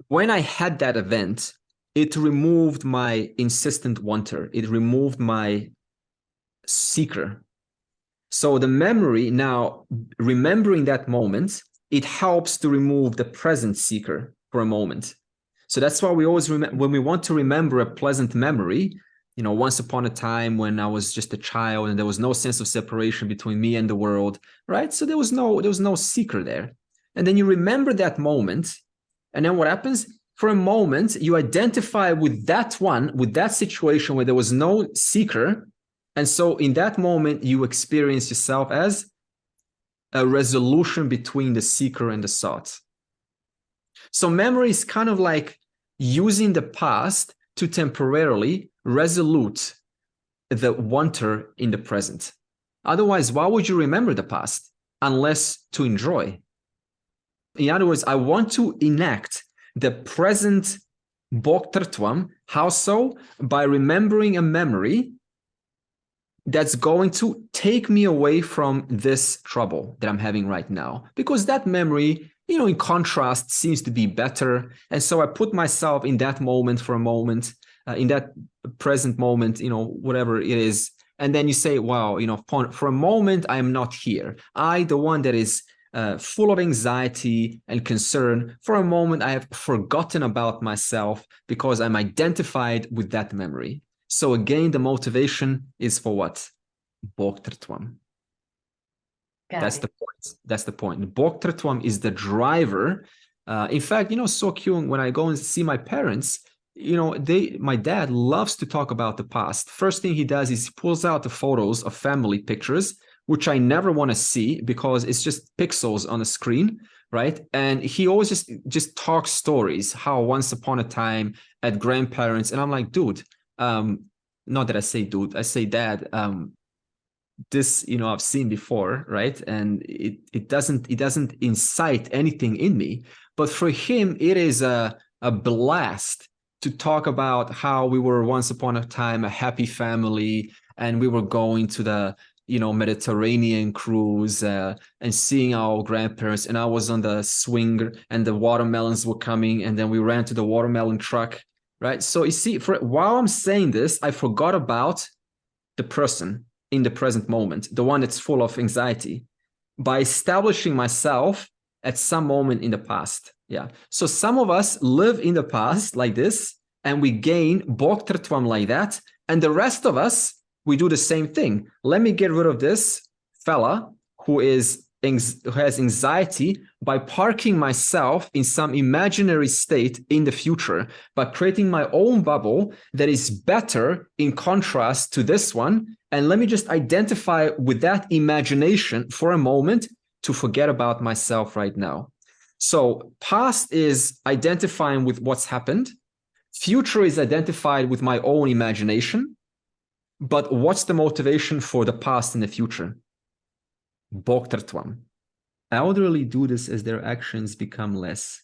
when I had that event, it removed my insistent wanter. It removed my seeker. So the memory now, remembering that moment, it helps to remove the present seeker for a moment. So that's why we always remember, when we want to remember a pleasant memory, you know, once upon a time when I was just a child and there was no sense of separation between me and the world, right? So there was no seeker there. And then you remember that moment, and then what happens? For a moment, you identify with that one, with that situation where there was no seeker. And so in that moment, you experience yourself as a resolution between the seeker and the sought. So memory is kind of like using the past to temporarily resolute the wanter in the present. Otherwise, why would you remember the past unless to enjoy? In other words, I want to enact the present bhoktartvam. How so? By remembering a memory that's going to take me away from this trouble that I'm having right now. Because that memory, you know, in contrast, seems to be better. And so I put myself in that moment for a moment, in that present moment, you know, whatever it is. And then you say, wow, you know, for a moment, I am not here. I, the one that is full of anxiety and concern, for a moment, I have forgotten about myself because I'm identified with that memory. So again, the motivation is for what? Bhoktartvam. That's the point. That's the point. Bhoktartvam is the driver. In fact, you know, Sokyung, when I go and see my parents, you know, my dad loves to talk about the past. First thing he does is he pulls out the photos of family pictures, which I never want to see because it's just pixels on a screen, right? And he always just talks stories, how once upon a time at grandparents, and I'm like, dude, not that I say dude, I say dad, this, you know, I've seen before, right? And it doesn't incite anything in me. But for him, it is a blast to talk about how we were once upon a time a happy family, and we were going to the, you know, Mediterranean cruise and seeing our grandparents, and I was on the swing and the watermelons were coming, and then we ran to the watermelon truck, right? So you see, while I'm saying this, I forgot about the person in the present moment, the one that's full of anxiety, by establishing myself at some moment in the past. Yeah. So some of us live in the past like this, and we gain bhoktartvam like that. And the rest of us, we do the same thing. Let me get rid of this fella who has anxiety by parking myself in some imaginary state in the future, by creating my own bubble that is better in contrast to this one. And let me just identify with that imagination for a moment to forget about myself right now. So past is identifying with what's happened. Future is identified with my own imagination. But what's the motivation for the past and the future? Bhoktartvam. Elderly do this as their actions become less.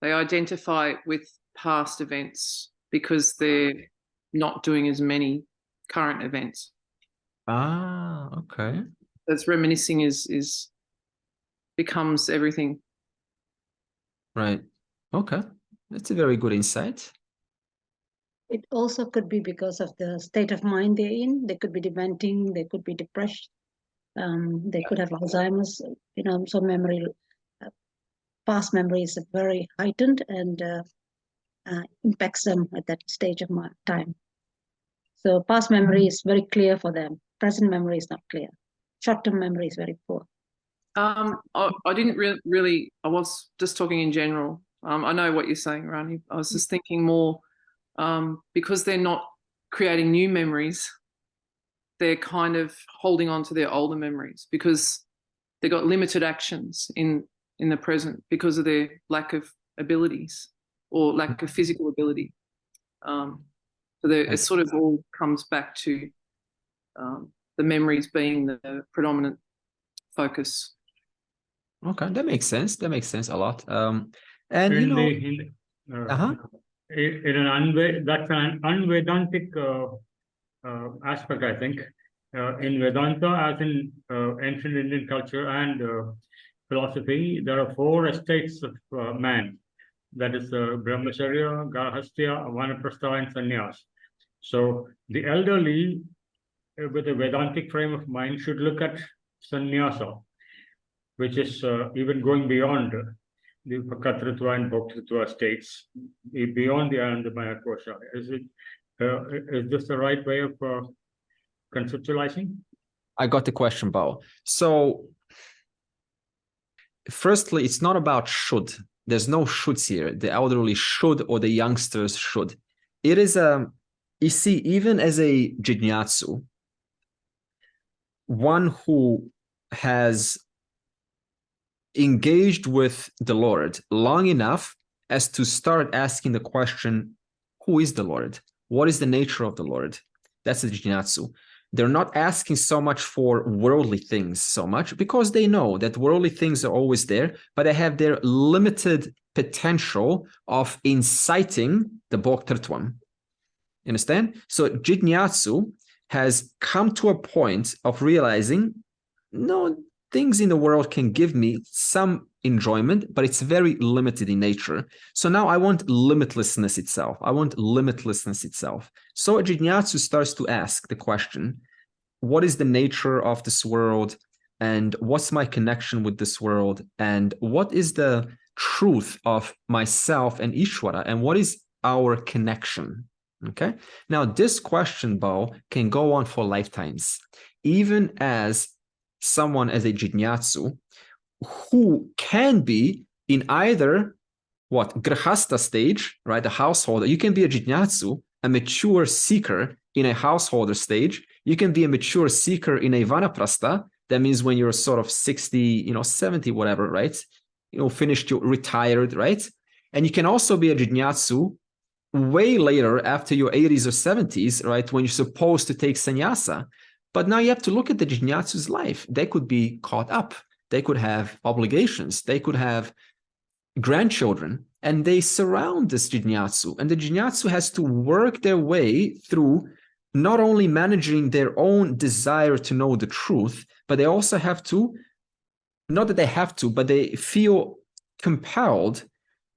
They identify with past events because they're not doing as many current events. Ah, okay. That's reminiscing is becomes everything. Right. Okay. That's a very good insight. It also could be because of the state of mind they're in. They could be dementing, they could be depressed, they could have Alzheimer's, you know, so memory, past memory is very heightened and impacts them at that stage of time. So past memory is very clear for them. Present memory is not clear. Short-term memory is very poor. I didn't really, I was just talking in general. I know what you're saying, Rani. I was just thinking more because they're not creating new memories, they're kind of holding on to their older memories because they've got limited actions in the present because of their lack of abilities or lack of physical ability. So it sort of all comes back to the memories being the predominant focus. Okay, that makes sense. That makes sense a lot. And you know, In an that's an unvedantic aspect, I think. In Vedanta, as in ancient Indian culture and philosophy, there are 4 estates of man. That is Brahmacharya, Gahastya, Vanaprastha, and Sannyas. So the elderly with a Vedantic frame of mind should look at Sannyasa, which is even going beyond the Katritva and Bhoktritva states, beyond the Anandamaya Kosha. Is this the right way of conceptualizing? I got the question, Bao. So, firstly, it's not about should. There's no shoulds here. The elderly should or the youngsters should. It is you see, even as a Jinyatsu, one who has engaged with the Lord long enough as to start asking the question, who is the Lord? What is the nature of the Lord? That's the Jinyatsu. They're not asking so much for worldly things so much because they know that worldly things are always there, but they have their limited potential of inciting the Bhoktartvam. You understand? So Jinyatsu has come to a point of realizing, no, things in the world can give me some enjoyment, but it's very limited in nature. So now I want limitlessness itself. I want limitlessness itself. So Jinyatsu starts to ask the question, what is the nature of this world? And what's my connection with this world? And what is the truth of myself and Ishvara? And what is our connection? Okay. Now, this question, Bao, can go on for lifetimes. Even as someone as a Jinyatsu who can be in either Grihasta stage, right? A householder. You can be a Jinyatsu, a mature seeker in a householder stage. You can be a mature seeker in a Vanaprastha. That means when you're sort of 60, 70, whatever, right? Finished, you're retired, right? And you can also be a Jinyatsu way later after your 80s or 70s, right? When you're supposed to take sannyasa. But now you have to look at the Jinyatsu's life. They could be caught up. They could have obligations. They could have grandchildren. And they surround this Jinyatsu. And the Jinyatsu has to work their way through not only managing their own desire to know the truth, but they also have to, not that they have to, but they feel compelled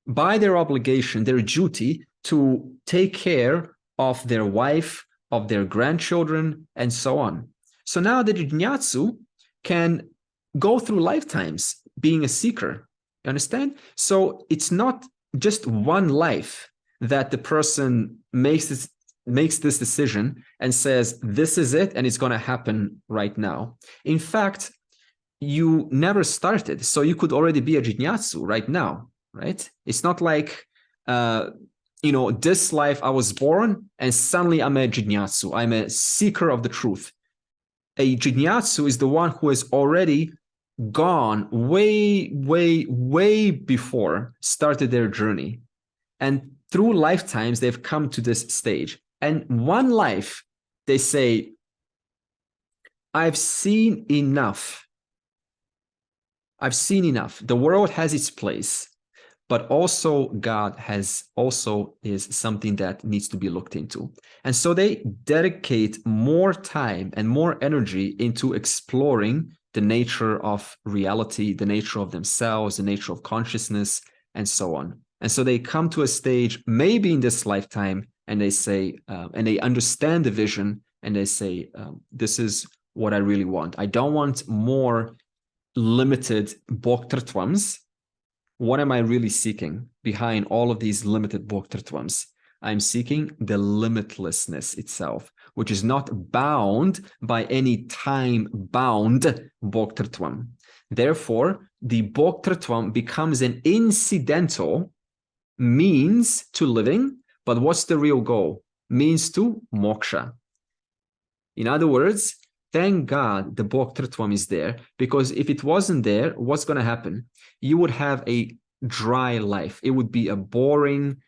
by their obligation, their duty, to take care of their wife, of their grandchildren, and so on. So now the Jinyatsu can go through lifetimes being a seeker. You understand? So it's not just one life that the person makes this decision and says, this is it, and it's going to happen right now. In fact, you never started, so you could already be a Jinyatsu right now, right? It's not like, this life I was born and suddenly I'm a Jinyatsu. I'm a seeker of the truth. A Jinyatsu is the one who has already gone way, way, way before started their journey. And through lifetimes, they've come to this stage. And one life, they say, I've seen enough. I've seen enough. The world has its place. But also God is something that needs to be looked into. And so they dedicate more time and more energy into exploring the nature of reality, the nature of themselves, the nature of consciousness, and so on. And so they come to a stage, maybe in this lifetime, and they say, and they understand the vision, and they say, this is what I really want. I don't want more limited Bhoktartvams. What am I really seeking behind all of these limited Bhoktartvams? I'm seeking the limitlessness itself, which is not bound by any time-bound Bhoktartvam. Therefore, the Bhoktartvam becomes an incidental means to living, But what's the real goal? Means to moksha. In other words, thank God the Bhoktritvam is there, because if it wasn't there, what's going to happen? You would have a dry life. It would be a boring,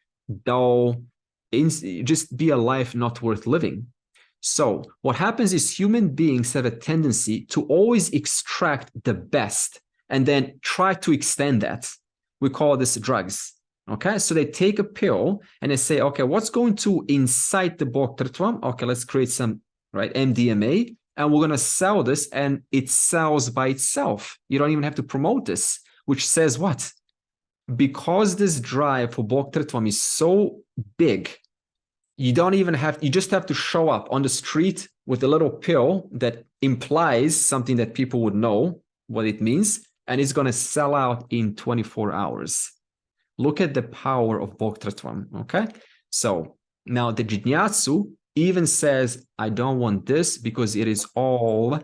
dull, just be a life not worth living. So what happens is human beings have a tendency to always extract the best and then try to extend that. We call this drugs. Okay, so they take a pill and they say, okay, what's going to incite the Bhoktritvam? Okay, let's create some, right, MDMA, and we're going to sell this, and it sells by itself. You don't even have to promote this, which says what? Because this drive for Bhoktritvam is so big, you just have to show up on the street with a little pill that implies something that people would know what it means, and it's going to sell out in 24 hours. Look at the power of Bhoktritvam, okay? So now the Jijñāsu even says, I don't want this because it is all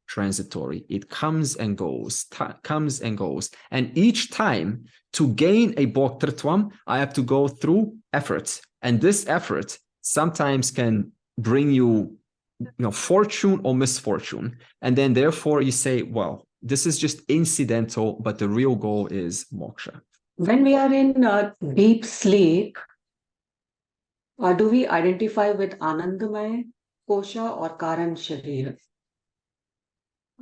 transitory. It comes and goes, comes and goes. And each time to gain a Bhoktritvam, I have to go through effort. And this effort sometimes can bring you, fortune or misfortune. And then therefore you say, well, this is just incidental, but the real goal is moksha. When we are in deep sleep, do we identify with Anandamaya Kosha or Karan Sharira?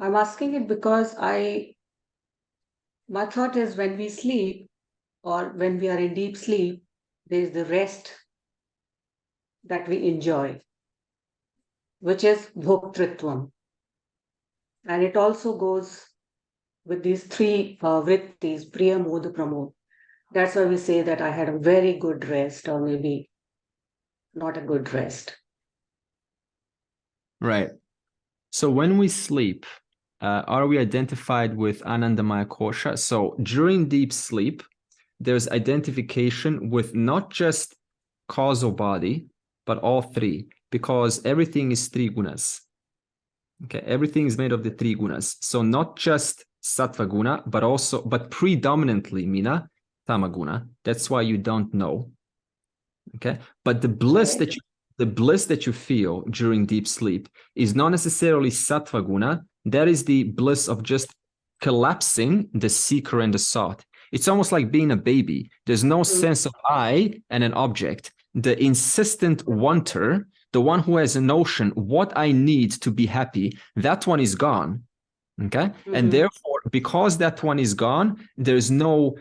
I'm asking it because my thought is when we sleep or when we are in deep sleep, there is the rest that we enjoy, which is Bhoktritvam. And it also goes with these three vrittis, Priya, Moda, Pramod. That's why we say that I had a very good rest, or maybe not a good rest. Right. So when we sleep, are we identified with Anandamaya Kosha? So during deep sleep, there's identification with not just causal body, but all three, because everything is three gunas. Okay, everything is made of the three gunas. So not just sattva guna, but predominantly Mina, tamaguna. That's why you don't know. Okay, but the bliss that you feel during deep sleep is not necessarily sattva guna. That is the bliss of just collapsing the seeker and the sought. It's almost like being a baby. There's no sense of I and an object. The insistent wanter, the one who has a notion what I need to be happy, that one is gone. Okay, and therefore, because that one is gone, there's no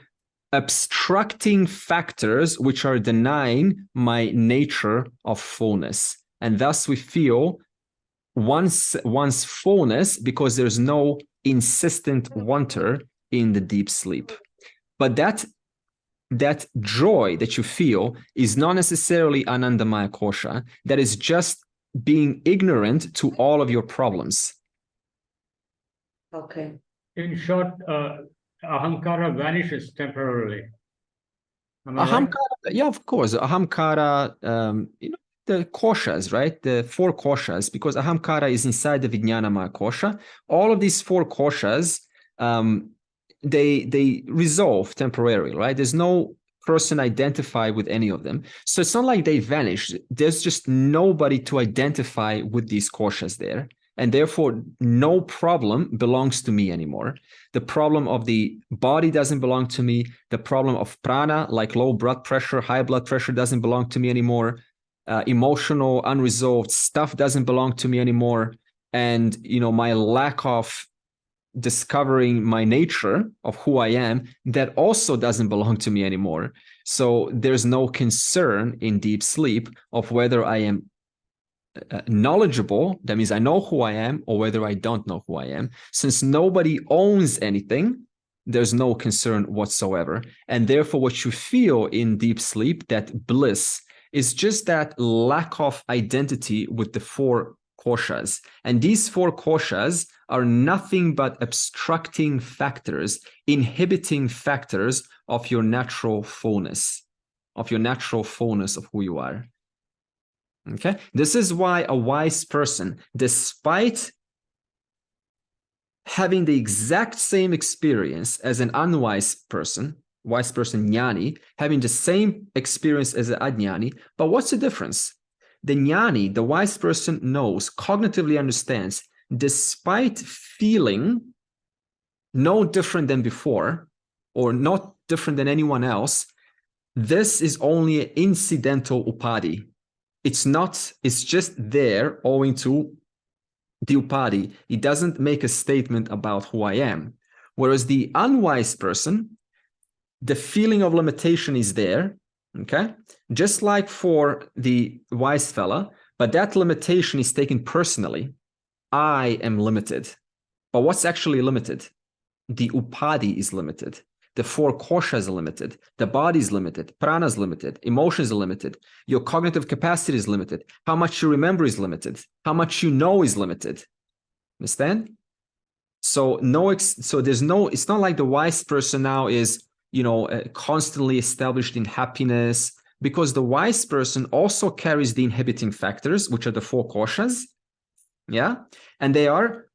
obstructing factors which are denying my nature of fullness, and thus we feel one's fullness because there's no insistent wanter in the deep sleep. But that joy that you feel is not necessarily Anandamaya Kosha. That is just being ignorant to all of your problems. Okay. In short, ahamkara vanishes temporarily. Am I right? Ahamkara, yeah, of course. Ahamkara, the koshas, right? The four koshas, because ahamkara is inside the Vijnanamaya Kosha. All of these four koshas, they resolve temporarily, right? There's no person identified with any of them. So it's not like they vanish. There's just nobody to identify with these koshas there. And therefore, no problem belongs to me anymore. The problem of the body doesn't belong to me. The problem of prana, like low blood pressure, high blood pressure, doesn't belong to me anymore. Emotional, unresolved stuff doesn't belong to me anymore. And, my lack of discovering my nature of who I am, that also doesn't belong to me anymore. So there's no concern in deep sleep of whether I am knowledgeable, that means I know who I am, or whether I don't know who I am. Since nobody owns anything, there's no concern whatsoever. And therefore, what you feel in deep sleep, that bliss, is just that lack of identity with the four koshas. And these four koshas are nothing but obstructing factors, inhibiting factors of your natural fullness, of who you are. Okay, this is why a wise person, despite having the exact same experience as an unwise person, wise person jnani, having the same experience as the ajnani, but what's the difference? The jnani, the wise person, knows, cognitively understands, despite feeling no different than before, or not different than anyone else, this is only an incidental upadhi. It's not, it's just there owing to the upadhi. It doesn't make a statement about who I am. Whereas the unwise person, the feeling of limitation is there, okay? Just like for the wise fella, but that limitation is taken personally. I am limited. But what's actually limited? The upadhi is limited. The four koshas are limited. The body is limited. Prana is limited. Emotions are limited. Your cognitive capacity is limited. How much you remember is limited. How much you know is limited. Understand? So there's no, it's not like the wise person now is, constantly established in happiness, because the wise person also carries the inhibiting factors, which are the four koshas. Yeah. And they are,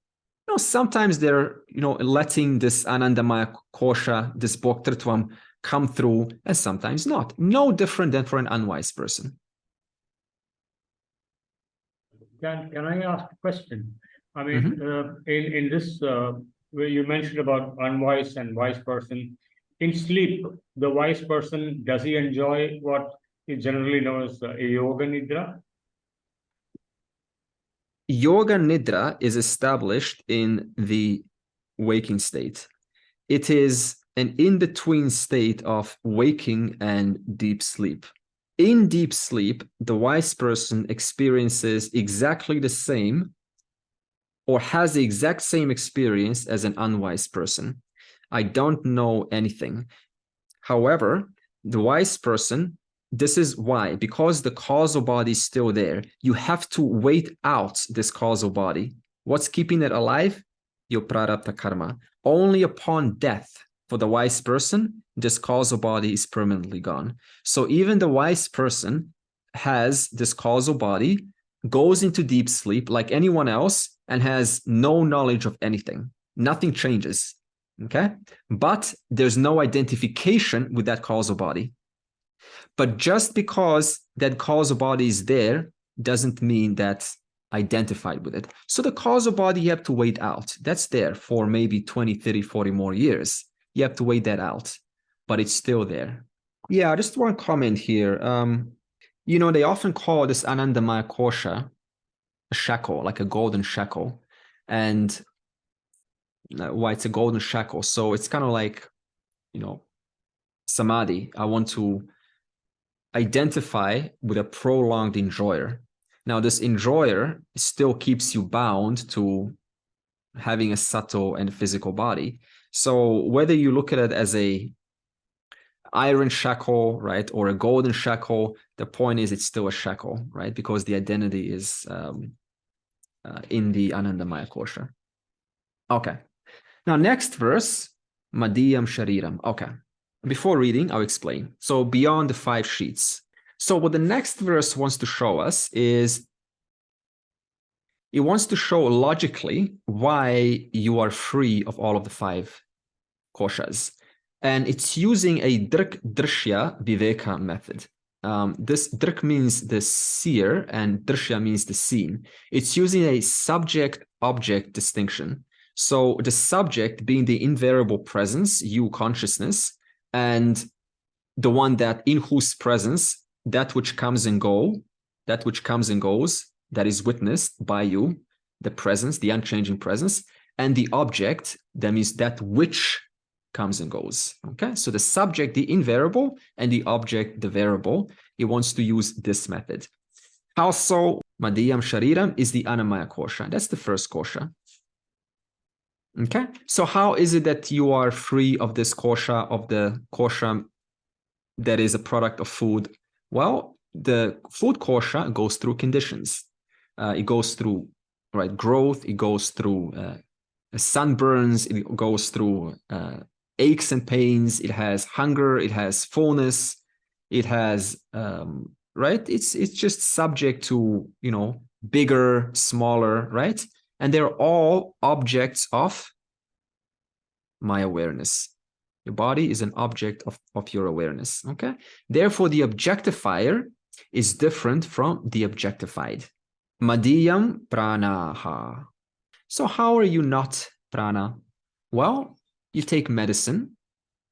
sometimes they're, letting this Anandamaya kosha, this bhoktrutvam come through, and sometimes not. No different than for an unwise person. Can I ask a question? I mean, in this, where you mentioned about unwise and wise person, in sleep, the wise person, does he enjoy what is generally known as a yoga nidra? Yoga nidra is established in the waking state. It is an in-between state of waking and deep sleep. In deep sleep, the wise person experiences exactly the same or has the exact same experience as an unwise person. I don't know anything. However, the wise person, this is why, because the causal body is still there, you have to wait out this causal body. What's keeping it alive? Your prarabdha karma. Only upon death for the wise person, this causal body is permanently gone. So even the wise person has this causal body, goes into deep sleep like anyone else, and has no knowledge of anything. Nothing changes. Okay? But there's no identification with that causal body. But just because that causal body is there doesn't mean that's identified with it. So the causal body, you have to wait out. That's there for maybe 20, 30, 40 more years. You have to wait that out, but it's still there. Yeah, just one comment here. They often call this Anandamaya kosha a shekel, like a golden shekel. And why it's a golden shekel. So it's kind of like, samadhi. I want to identify with a prolonged enjoyer. Now, this enjoyer still keeps you bound to having a subtle and physical body. So whether you look at it as a iron shekel, right, or a golden shekel, the point is it's still a shekel, right? Because the identity is in the Anandamaya kosha. Okay. Now, next verse, Madhyam Shariram. Okay. Before reading, I'll explain. So beyond the 5 sheets. So what the next verse wants to show us is it wants to show logically why you are free of all of the 5 koshas. And it's using a Drik Drishya Viveka method. This Drik means the seer and Drishya means the seen. It's using a subject-object distinction. So the subject being the invariable presence, you consciousness, and the one that in whose presence, that which comes and goes, that is witnessed by you, the presence, the unchanging presence, and the object, that means that which comes and goes. Okay, so the subject, the invariable, and the object, the variable. It wants to use this method. Also, Madhyam Shariram is the Annamaya kosha. That's the first kosha. Okay, so how is it that you are free of this kosha, of the kosha that is a product of food? Well, the food kosha goes through conditions. It goes through growth. It goes through sunburns. It goes through aches and pains. It has hunger. It has fullness. It has It's just subject to bigger, smaller, right? And they're all objects of my awareness. Your body is an object of your awareness. Okay. Therefore, the objectifier is different from the objectified. Madhyam pranaha. So how are you not prana? Well, you take medicine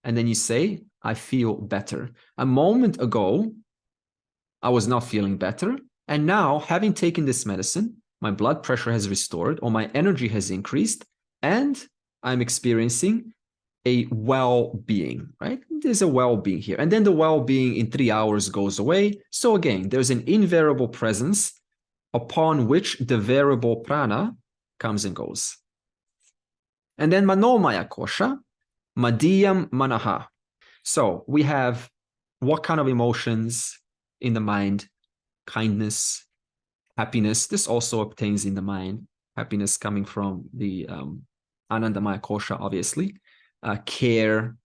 and then you say, I feel better. A moment ago, I was not feeling better. And now, having taken this medicine, my blood pressure has restored, or my energy has increased, and I'm experiencing a well-being, right? There's a well-being here. And then the well-being in 3 hours goes away. So again, there's an invariable presence upon which the variable prana comes and goes. And then manomaya kosha, madhyam manaha. So we have what kind of emotions in the mind? Kindness, happiness. This also obtains in the mind. Happiness coming from the anandamaya kosha, obviously. Care,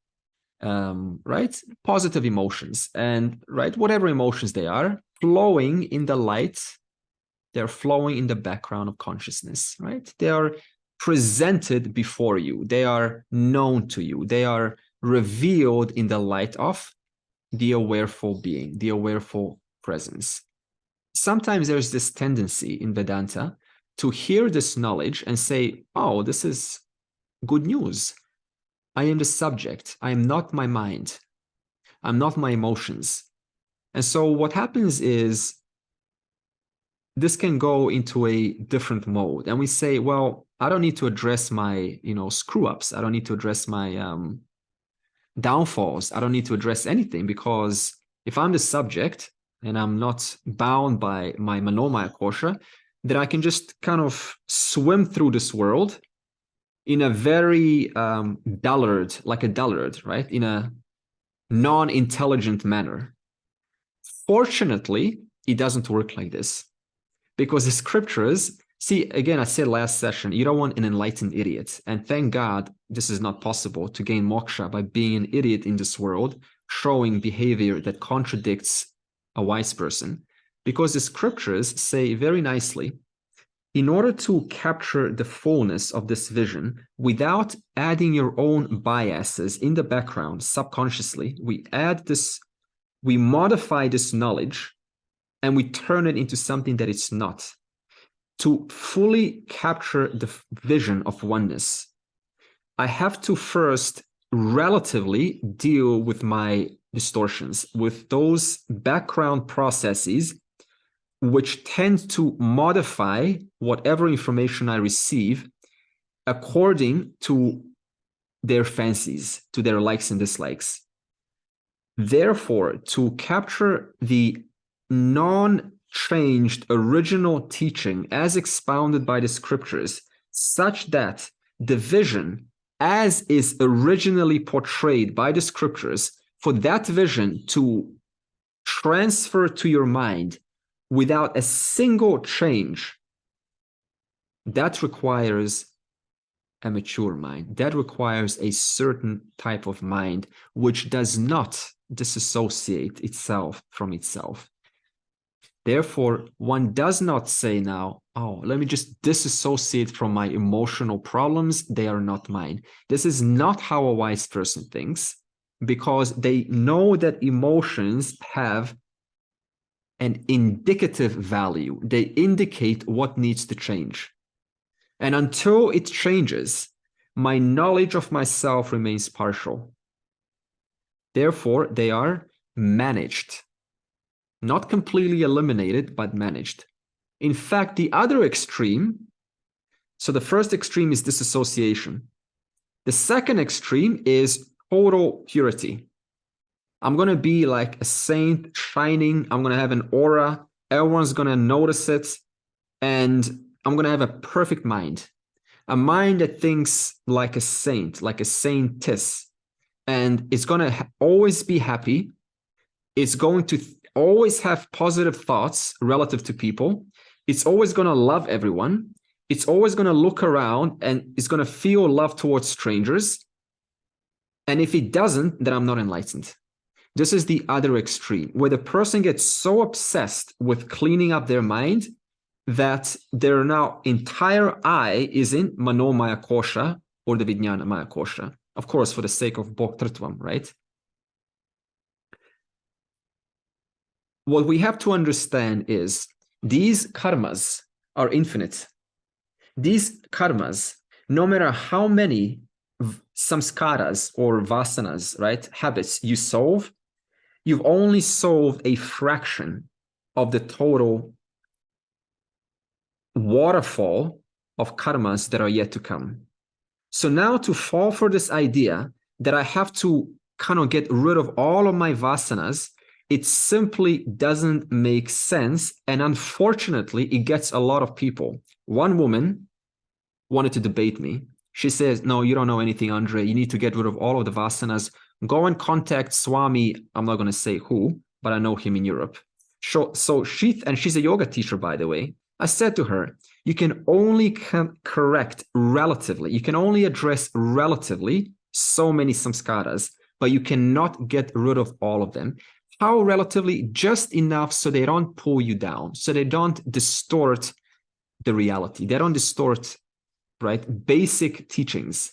right? Positive emotions, and right, whatever emotions they are, flowing in the light, they're flowing in the background of consciousness, right? They are presented before you. They are known to you. They are revealed in the light of the awareful being, the awareful presence. Sometimes there's this tendency in Vedanta to hear this knowledge and say, oh, this is good news. I am the subject. I am not my mind. I'm not my emotions. And so what happens is this can go into a different mode. And we say, well, I don't need to address my, screw-ups. I don't need to address my downfalls. I don't need to address anything, because if I'm the subject and I'm not bound by my manomaya kosha, then I can just kind of swim through this world in a very dullard, like a dullard, right? In a non-intelligent manner. Fortunately, it doesn't work like this, because the scriptures, see, again, I said last session, you don't want an enlightened idiot. And thank God this is not possible to gain moksha by being an idiot in this world, showing behavior that contradicts a wise person. Because the scriptures say very nicely, in order to capture the fullness of this vision without adding your own biases in the background subconsciously, we modify this knowledge and we turn it into something that it's not. To fully capture the vision of oneness, I have to first relatively deal with my distortions, with those background processes which tend to modify whatever information I receive according to their fancies, to their likes and dislikes. Therefore, to capture the non-changed original teaching as expounded by the scriptures, such that the vision as is originally portrayed by the scriptures, for that vision to transfer to your mind without a single change, that requires a mature mind. That requires a certain type of mind which does not disassociate itself from itself. Therefore, one does not say now, oh, let me just disassociate from my emotional problems. They are not mine. This is not how a wise person thinks, because they know that emotions have an indicative value. They indicate what needs to change. And until it changes, my knowledge of myself remains partial. Therefore, they are managed. Not completely eliminated, but managed. In fact, the other extreme, so the first extreme is disassociation. The second extreme is total purity. I'm going to be like a saint shining. I'm going to have an aura. Everyone's going to notice it. And I'm going to have a perfect mind. A mind that thinks like a saint, like a saintess. And it's going to always be happy. It's going to always have positive thoughts relative to people. It's always going to love everyone. It's always going to look around and it's going to feel love towards strangers. And if it doesn't, then I'm not enlightened. This is the other extreme, where the person gets so obsessed with cleaning up their mind that their now entire I is in manomaya kosha or the vijnanamaya kosha, of course, for the sake of Bhoktrutvam, right? What we have to understand is these karmas are infinite. These karmas, no matter how many samskaras or vasanas, right, habits you solve, you've only solved a fraction of the total waterfall of karmas that are yet to come. So now to fall for this idea that I have to kind of get rid of all of my vasanas, it simply doesn't make sense. And unfortunately, it gets a lot of people. One woman wanted to debate me. She says, no, you don't know anything, Andre. You need to get rid of all of the vasanas. Go and contact Swami. I'm not going to say who, but I know him in Europe. So she's a yoga teacher, by the way. I said to her, you can only correct relatively. You can only address relatively so many samskaras, but you cannot get rid of all of them. How relatively? Just enough so they don't pull you down, so they don't distort the reality. They don't distort, right, basic teachings.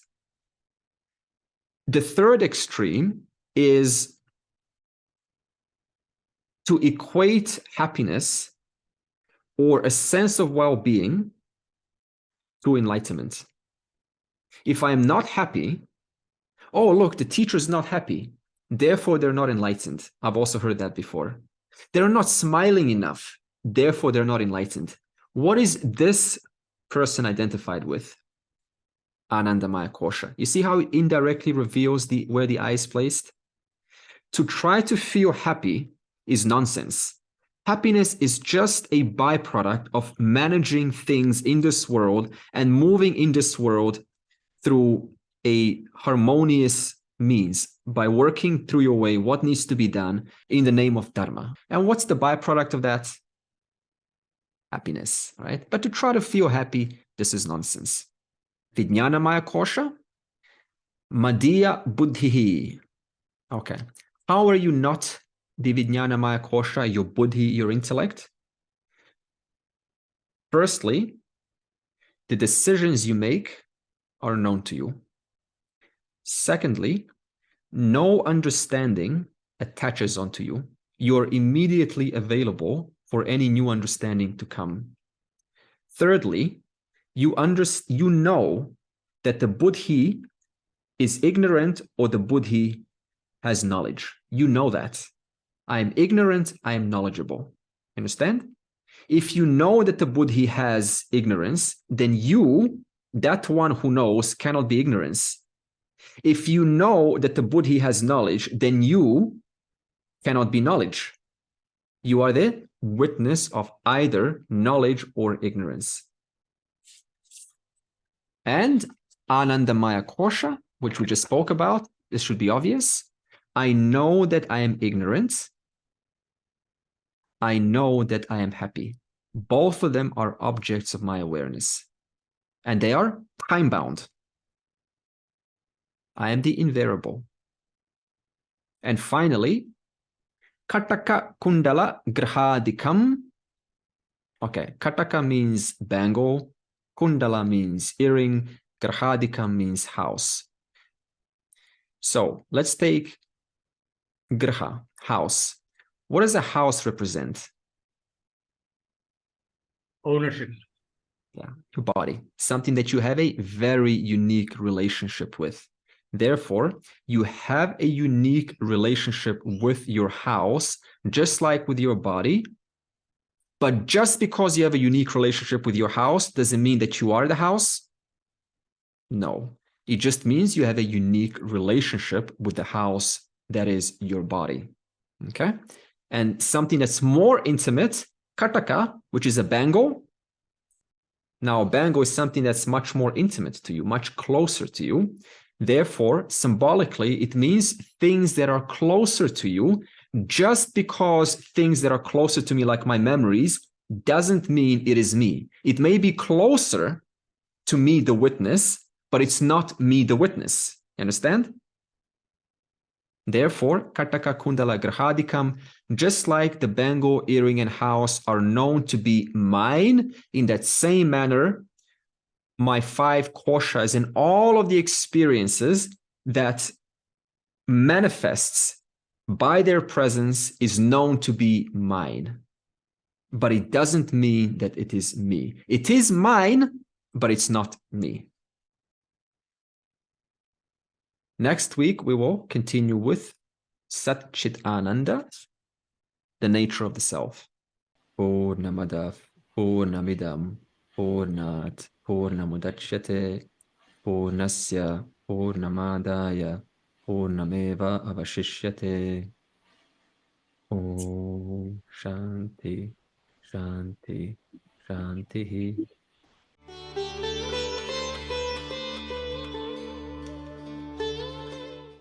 The third extreme is to equate happiness or a sense of well-being to enlightenment. If I am not happy, oh, look, the teacher is not happy, therefore they're not enlightened. I've also heard that before. They're not smiling enough, therefore they're not enlightened. What is this person identified with? Anandamaya Kosha. You see how it indirectly reveals where the eye is placed? To try to feel happy is nonsense. Happiness is just a byproduct of managing things in this world and moving in this world through a harmonious means by working through your way what needs to be done in the name of Dharma. And what's the byproduct of that? Happiness, right? But to try to feel happy, this is nonsense. Vijnanamaya Kosha, Madhya Buddhihi. Okay. How are you not the Vijnanamaya Kosha, your buddhi, your intellect? Firstly, the decisions you make are known to you. Secondly, no understanding attaches onto you. You're immediately available for any new understanding to come. Thirdly, you know that the buddhi is ignorant or the buddhi has knowledge. You know that. I am ignorant, I am knowledgeable. Understand? If you know that the buddhi has ignorance, then you, that one who knows, cannot be ignorance. If you know that the buddhi has knowledge, then you cannot be knowledge. You are the witness of either knowledge or ignorance. And Anandamaya Kosha, which we just spoke about, this should be obvious. I know that I am ignorant. I know that I am happy. Both of them are objects of my awareness. And they are time-bound. I am the invariable. And finally, Kataka Kundala Grahadikam. Okay, Kataka means bangle. Kundala means earring. Grahadikam means house. So let's take Graha, house. What does a house represent? Ownership. Yeah, your body. Something that you have a very unique relationship with. Therefore, you have a unique relationship with your house, just like with your body. But just because you have a unique relationship with your house doesn't mean that you are the house. No, it just means you have a unique relationship with the house that is your body. Okay? And something that's more intimate, Kataka, which is a bangle. Now, a bangle is something that's much more intimate to you, much closer to you. Therefore, symbolically, it means things that are closer to you. Just because things that are closer to me, like my memories, doesn't mean it is me. It may be closer to me, the witness, but it's not me, the witness. You understand? Therefore, Kataka Kundala Grahadikam, just like the bangle, earring, and house are known to be mine, in that same manner, my 5 koshas and all of the experiences that manifests by their presence is known to be mine. But it doesn't mean that it is me. It is mine, but it's not me. Next week, we will continue with Sat Chit Ananda, the nature of the self. Purnamada Purnamidam Purnat Purnamudachyate Purnasya Purnamadaya Purnameva Avashishyate. Om Shanti Shanti Shanti